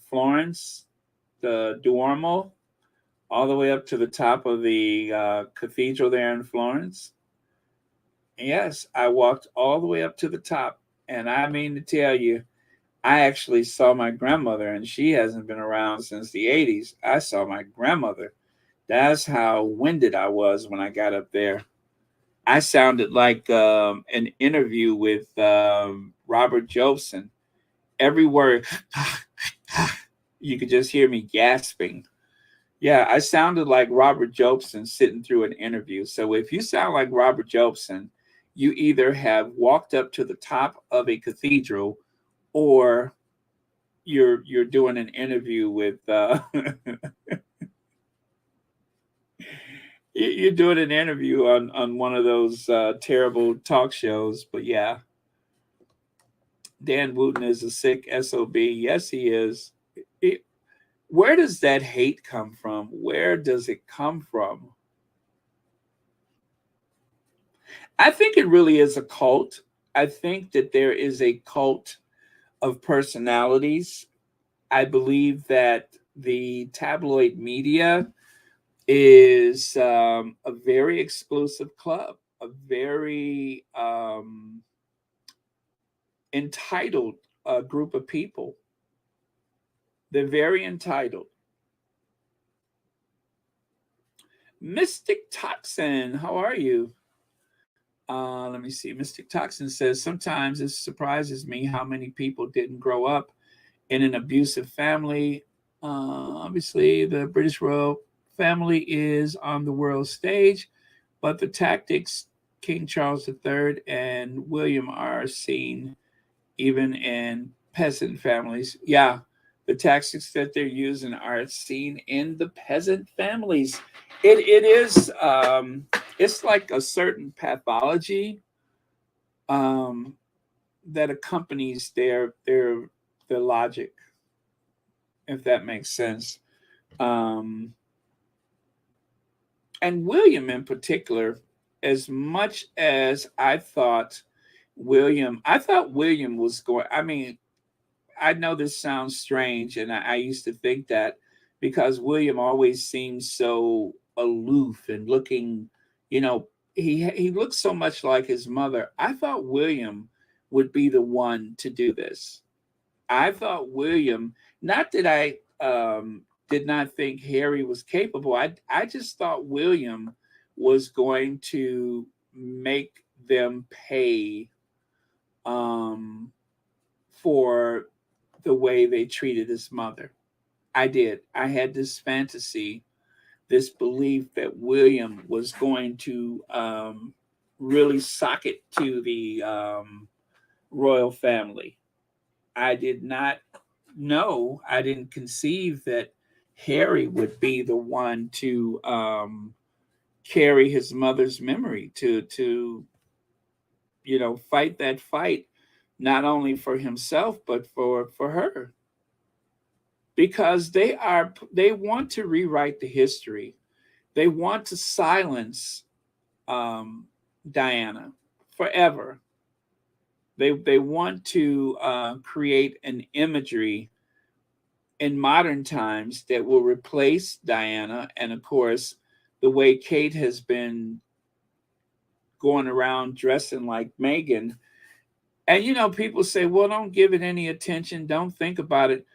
Florence, the Duomo, all the way up to the top of the cathedral there in Florence. Yes, I walked all the way up to the top, and I mean to tell you, I actually saw my grandmother, and she hasn't been around since the 80s. I saw my grandmother. That's how winded I was when I got up there. I sounded like an interview with Robert Jobson. Every word, you could just hear me gasping. Yeah, I sounded like Robert Jobson sitting through an interview. So if you sound like Robert Jobson, you either have walked up to the top of a cathedral, or you're doing an interview with you're doing an interview on one of those terrible talk shows. But yeah, Dan Wooten is a sick SOB. Yes, he is. Where does that hate come from? Where does it come from? I think it really is a cult. I think that there is a cult of personalities. I believe that the tabloid media is a very exclusive club, a very entitled group of people. They're very entitled. Mystic Toxin, how are you? Let me see. Mystic Toxin says, sometimes it surprises me how many people didn't grow up in an abusive family. Obviously, the British royal family is on the world stage, but the tactics King Charles III and William are seen even in peasant families. Yeah, the tactics that they're using are seen in the peasant families. It is it's like a certain pathology that accompanies their logic, if that makes sense. And William in particular, as much as I thought William was going, I mean, I know this sounds strange, and I used to think that because William always seemed so aloof and looking, he looks so much like his mother. I thought William would be the one to do this. I thought William, not that I did not think Harry was capable. I just thought William was going to make them pay for the way they treated his mother. I did. I had this fantasy, this belief that William was going to really sock it to the royal family. I did not know, I didn't conceive that Harry would be the one to carry his mother's memory, to fight that fight, not only for himself but for her, because they want to rewrite the history. They want to silence Diana forever. They want to create an imagery in modern times that will replace Diana. And of course, the way Kate has been going around dressing like Meghan. And, you know, people say, well, don't give it any attention. Don't think about it.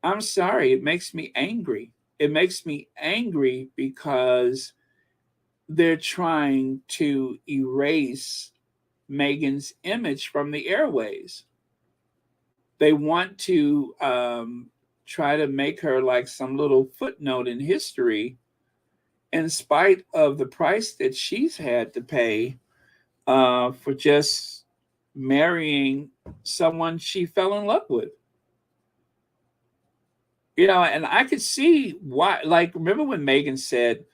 I'm sorry. It makes me angry. It makes me angry because they're trying to erase Meghan's image from the airways. They want to try to make her like some little footnote in history, in spite of the price that she's had to pay for just marrying someone she fell in love with. You know, and I could see why. Like, remember when Meghan said,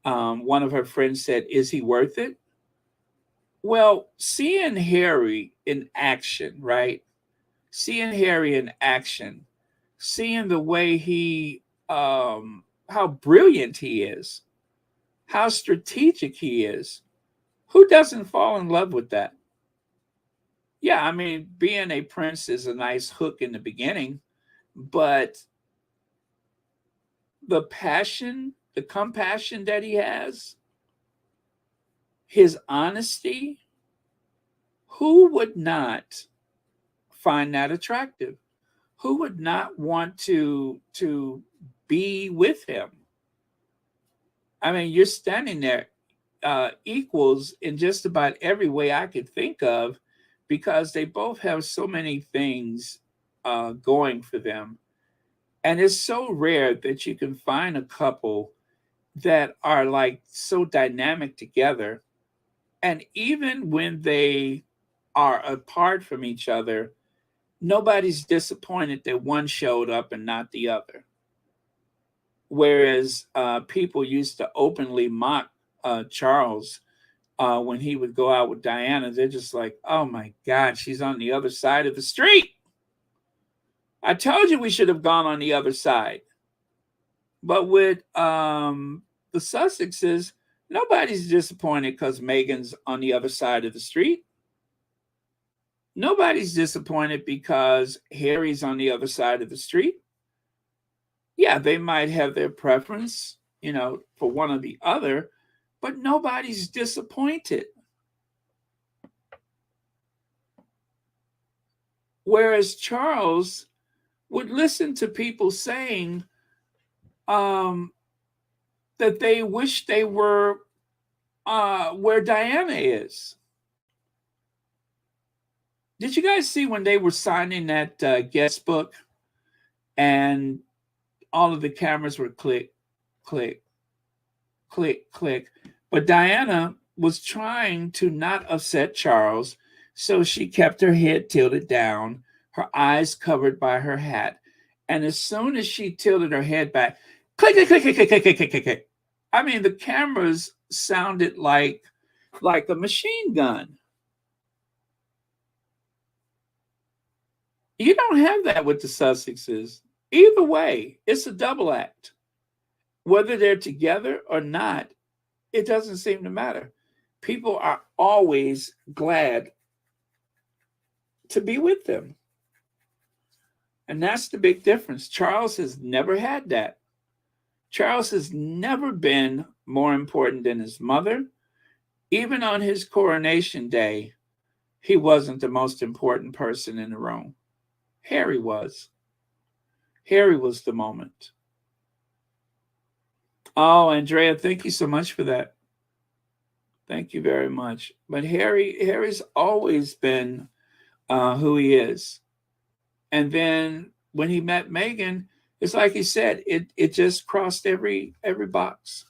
one of her friends said, is he worth it? Well, seeing Harry in action, right? Seeing Harry in action, seeing the way he, how brilliant he is, how strategic he is, who doesn't fall in love with that? Yeah, I mean, being a prince is a nice hook in the beginning, but the passion, the compassion that he has, his honesty, who would not find that attractive? Who would not want to be with him? I mean, you're standing there equals in just about every way I could think of, because they both have so many things going for them. And it's so rare that you can find a couple that are like so dynamic together. And even when they are apart from each other, nobody's disappointed that one showed up and not the other. Whereas people used to openly mock Charles when he would go out with Diana. They're just like, oh my God, she's on the other side of the street. I told you we should have gone on the other side. But with the Sussexes, nobody's disappointed because Meghan's on the other side of the street. Nobody's disappointed because Harry's on the other side of the street. Yeah, they might have their preference, you know, for one or the other, but nobody's disappointed. Whereas Charles would listen to people saying that they wish they were where Diana is. Did you guys see when they were signing that guest book and all of the cameras were click, click, click, click? But Diana was trying to not upset Charles, so she kept her head tilted down, her eyes covered by her hat. And as soon as she tilted her head back, click, click, click, click, click, click, click, click, click. I mean, the cameras sounded like a machine gun. You don't have that with the Sussexes. Either way, it's a double act. Whether they're together or not, it doesn't seem to matter. People are always glad to be with them. And that's the big difference. Charles has never had that. Charles has never been more important than his mother. Even on his coronation day, he wasn't the most important person in the room. Harry was. Harry was the moment. Oh, Andrea, thank you so much for that. Thank you very much. But Harry's always been who he is. And then when he met Meghan, it's like he said, it just crossed every box.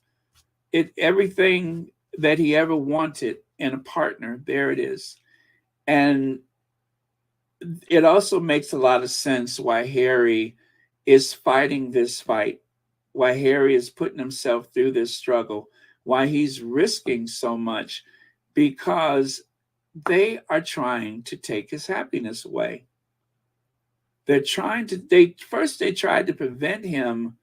Everything that he ever wanted in a partner, there it is. And it also makes a lot of sense why Harry is fighting this fight, why Harry is putting himself through this struggle, why he's risking so much, because they are trying to take his happiness away. They're trying to, they tried to prevent him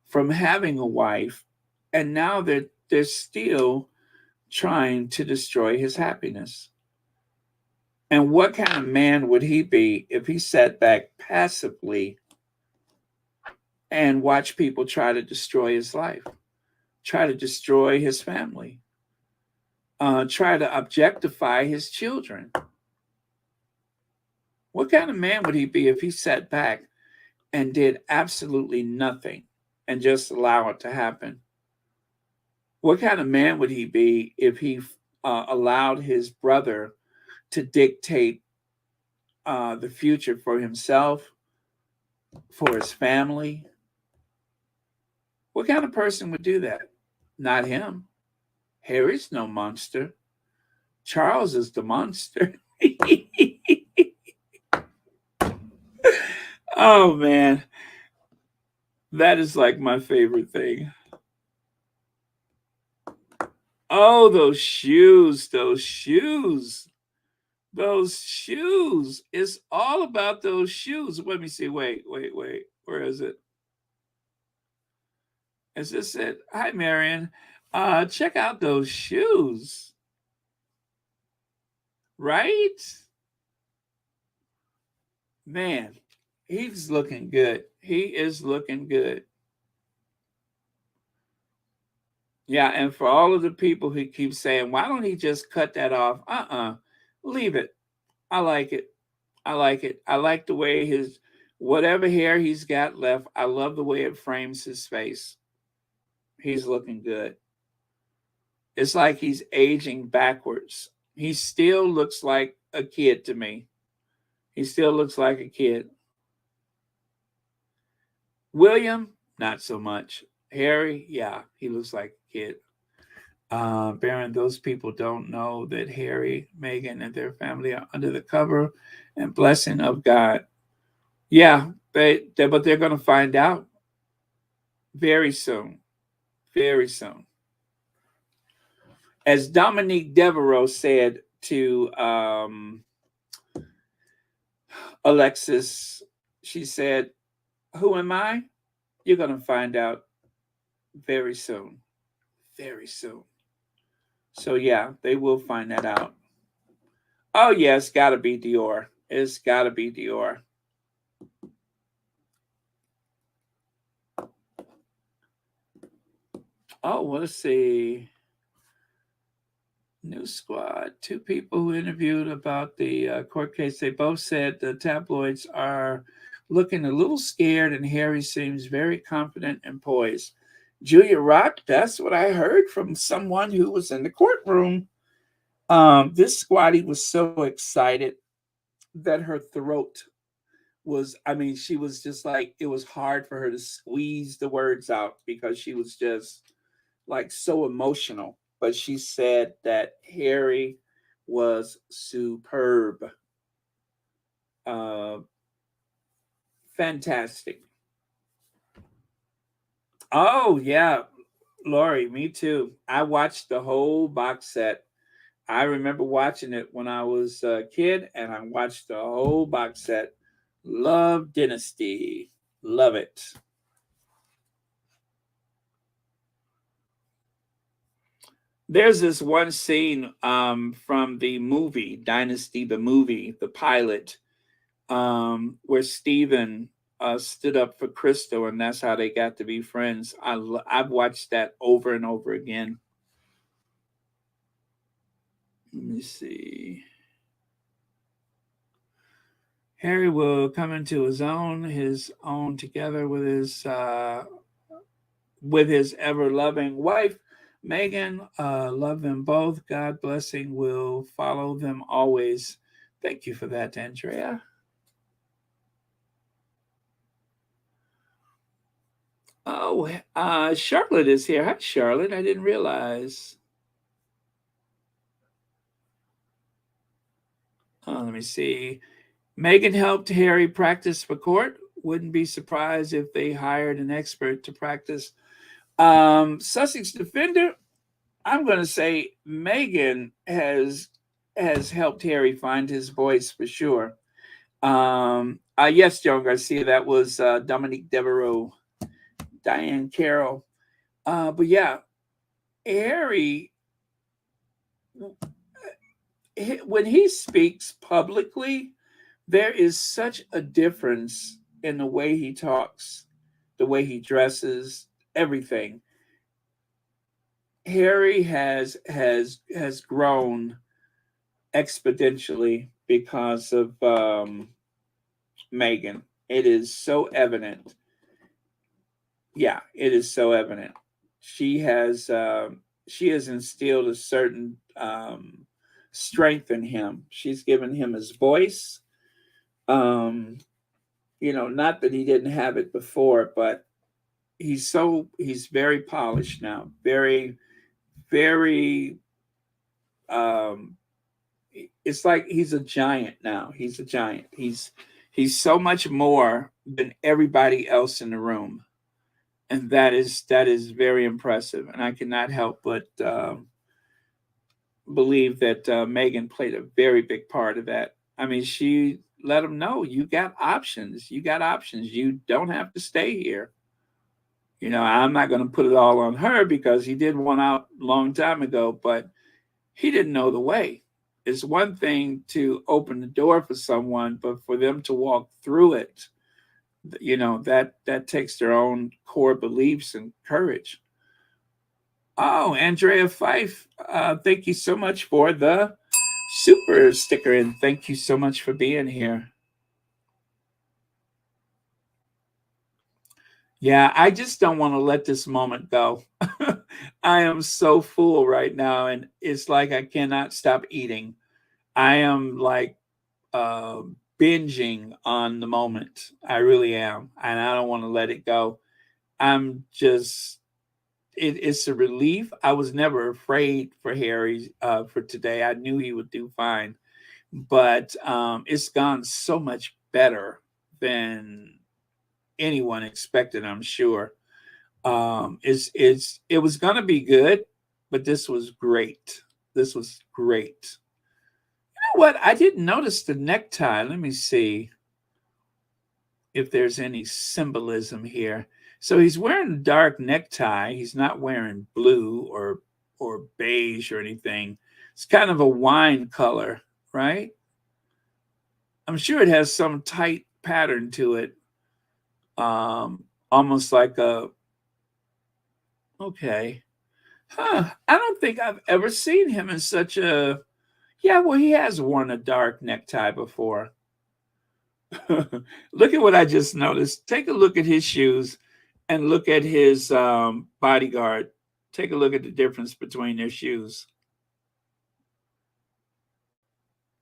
from having a wife, and now they're they're still trying to destroy his happiness. And what kind of man would he be if he sat back passively and watched people try to destroy his life, try to destroy his family, try to objectify his children? What kind of man would he be if he sat back and did absolutely nothing and just allow it to happen? What kind of man would he be if he allowed his brother to dictate the future for himself, for his family? What kind of person would do that? Not him. Harry's no monster. Charles is the monster. Oh, man. That is like my favorite thing. Oh, those shoes, those shoes. Those shoes. It's all about those shoes. Let me see. Wait. Where is it? Is this it? Hi, Marion. Check out those shoes. Right? Man, he's looking good. He is looking good. Yeah, and for all of the people who keep saying, why don't he just cut that off? Leave it. I like it. I like it. I like the way his, whatever hair he's got left, I love the way it frames his face. He's looking good. It's like he's aging backwards. He still looks like a kid to me. He still looks like a kid. William, not so much. Harry, yeah, he looks like a kid. Baron, those people don't know that Harry, Meghan, and their family are under the cover and blessing of God. Yeah, but they're going to find out very soon. Very soon. As Dominique Devereaux said to Alexis, she said, who am I? You're going to find out very soon. Very soon. So, yeah, they will find that out. Oh, yeah, it's got to be Dior. It's got to be Dior. Oh, well, let's see. New Squad. 2 people who interviewed about the court case. They both said the tabloids are looking a little scared and Harry seems very confident and poised. Julia Rock, that's what I heard from someone who was in the courtroom. This squatty was so excited that her throat was, she was just like, it was hard for her to squeeze the words out because she was just like so emotional. But she said that Harry was superb. Fantastic. Oh, yeah, Lori, me too. I watched the whole box set. I remember watching it when I was a kid, and I watched the whole box set. Love Dynasty. Love it. There's this one scene from the movie, Dynasty, the movie, the pilot, where Stephen stood up for Crystal, and that's how they got to be friends. I've watched that over and over again. Let me see. Harry will come into his own together with his ever-loving wife, Meghan. Love them both. God blessing will follow them always. Thank you for that, Andrea. Oh, Charlotte is here. Hi, Charlotte. I didn't realize. Let me see. Meghan helped Harry practice for court. Wouldn't be surprised if they hired an expert to practice. Sussex defender, I'm going to say Meghan has helped Harry find his voice for sure. Yes, Joan Garcia, that was Dominique Devereaux, Diane Carroll. But yeah, Harry, when he speaks publicly, there is such a difference in the way he talks, the way he dresses, everything. Harry has grown exponentially because of Meghan. It is so evident. Yeah, it is so evident. She has instilled a certain strength in him. She's given him his voice. Not that he didn't have it before, but he's very polished now. Very, very. It's like he's a giant now. He's a giant. He's so much more than everybody else in the room, and that is very impressive. And I cannot help but believe that Meghan played a very big part of that. I mean, she let him know, you got options. You got options. You don't have to stay here. I'm not going to put it all on her because he did one out a long time ago, but he didn't know the way. It's one thing to open the door for someone, but for them to walk through it, that takes their own core beliefs and courage. Oh, Andrea Fife, thank you so much for the super sticker, and thank you so much for being here. Yeah, I just don't want to let this moment go. I am so full right now, and it's like I cannot stop eating. I am like binging on the moment. I really am, and I don't want to let it go. I'm just, it's a relief. I was never afraid for Harry for today. I knew he would do fine, but it's gone so much better than anyone expected, I'm sure. It was gonna be good, but this was great. This was great. You know what? I didn't notice the necktie. Let me see if there's any symbolism here. So he's wearing a dark necktie. He's not wearing blue or beige or anything. It's kind of a wine color, right? I'm sure it has some tight pattern to it. Almost like okay. I don't think I've ever seen him in such a, yeah, well, he has worn a dark necktie before. Look at what I just noticed. Take a look at his shoes and look at his bodyguard. Take a look at the difference between their shoes.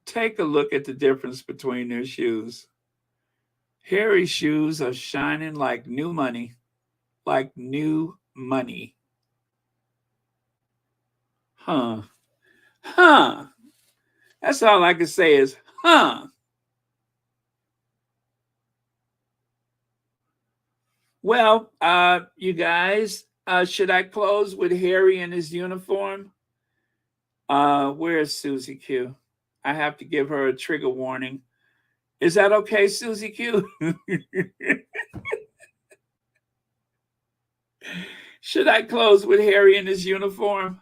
Take a look at the difference between their shoes. Harry's shoes are shining like new money. Like new money. Huh. That's all I can say is, Well, you guys, should I close with Harry in his uniform? Where's Susie Q? I have to give her a trigger warning. Is that okay, Susie Q? Should I close with Harry in his uniform?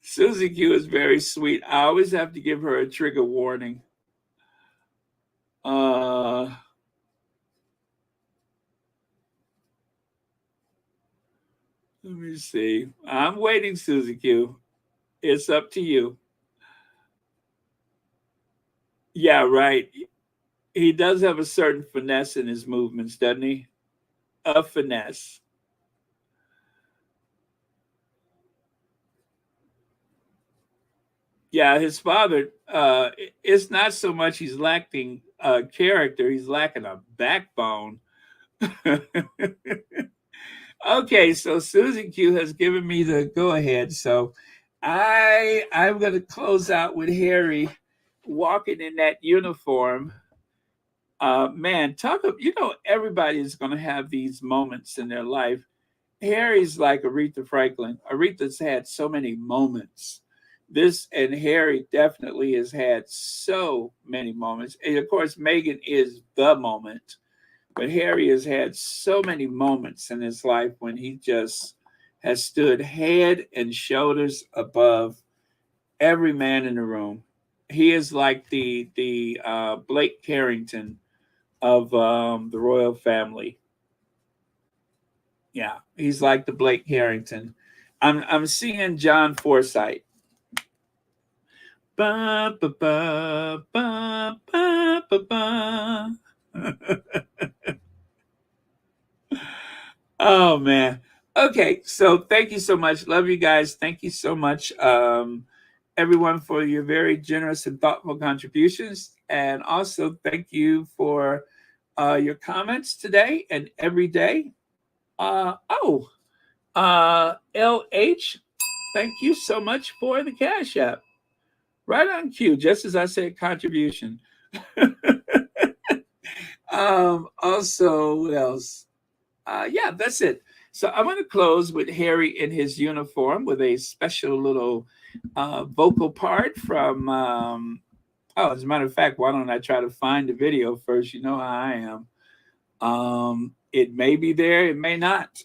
Susie Q is very sweet. I always have to give her a trigger warning. Let me see. I'm waiting, Susie Q. It's up to you. Yeah, right. He does have a certain finesse in his movements, doesn't he? A finesse. Yeah, his father, it's not so much he's lacking character, he's lacking a backbone. Okay, so Susie Q has given me the go-ahead. So I'm going to close out with Harry walking in that uniform. Man, everybody is going to have these moments in their life. Harry's like Aretha Franklin. Aretha's had so many moments. And Harry definitely has had so many moments. And of course, Meghan is the moment. But Harry has had so many moments in his life when he just has stood head and shoulders above every man in the room. He is like the Blake Carrington of the royal family. Yeah, he's like the Blake Carrington. I'm seeing John Forsythe. Ba, ba, ba, ba, ba, ba, ba. Oh man. Okay, so thank you so much. Love you guys. Thank you so much, everyone, for your very generous and thoughtful contributions. And also thank you for your comments today and every day. LH, thank you so much for the Cash App. Right on cue, just as I said contribution. Also, what else? Yeah, that's it. So I'm going to close with Harry in his uniform with a special little vocal part from, as a matter of fact, why don't I try to find the video first? You know how I am. It may be there, it may not.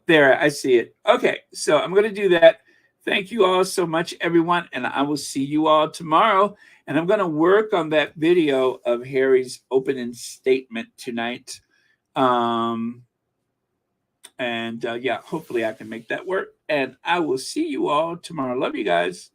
There, I see it. Okay, so I'm going to do that. Thank you all so much, everyone, and I will see you all tomorrow. And I'm going to work on that video of Harry's opening statement tonight. Yeah, hopefully I can make that work. And I will see you all tomorrow. Love you guys.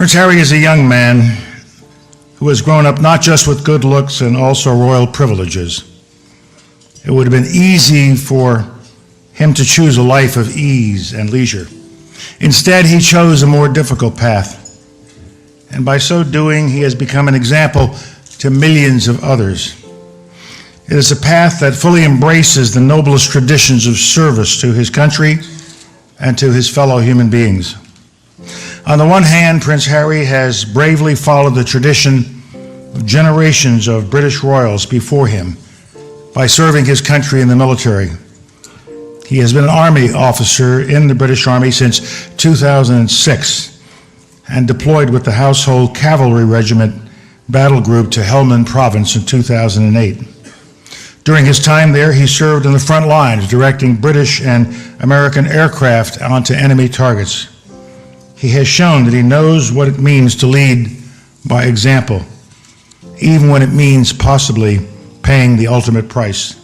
Prince Harry is a young man who has grown up not just with good looks and also royal privileges. It would have been easy for him to choose a life of ease and leisure. Instead, he chose a more difficult path. And by so doing, he has become an example to millions of others. It is a path that fully embraces the noblest traditions of service to his country and to his fellow human beings. On the one hand, Prince Harry has bravely followed the tradition of generations of British royals before him by serving his country in the military. He has been an army officer in the British Army since 2006 and deployed with the Household Cavalry Regiment Battle Group to Helmand Province in 2008. During his time there, he served in the front lines, directing British and American aircraft onto enemy targets. He has shown that he knows what it means to lead by example, even when it means possibly paying the ultimate price.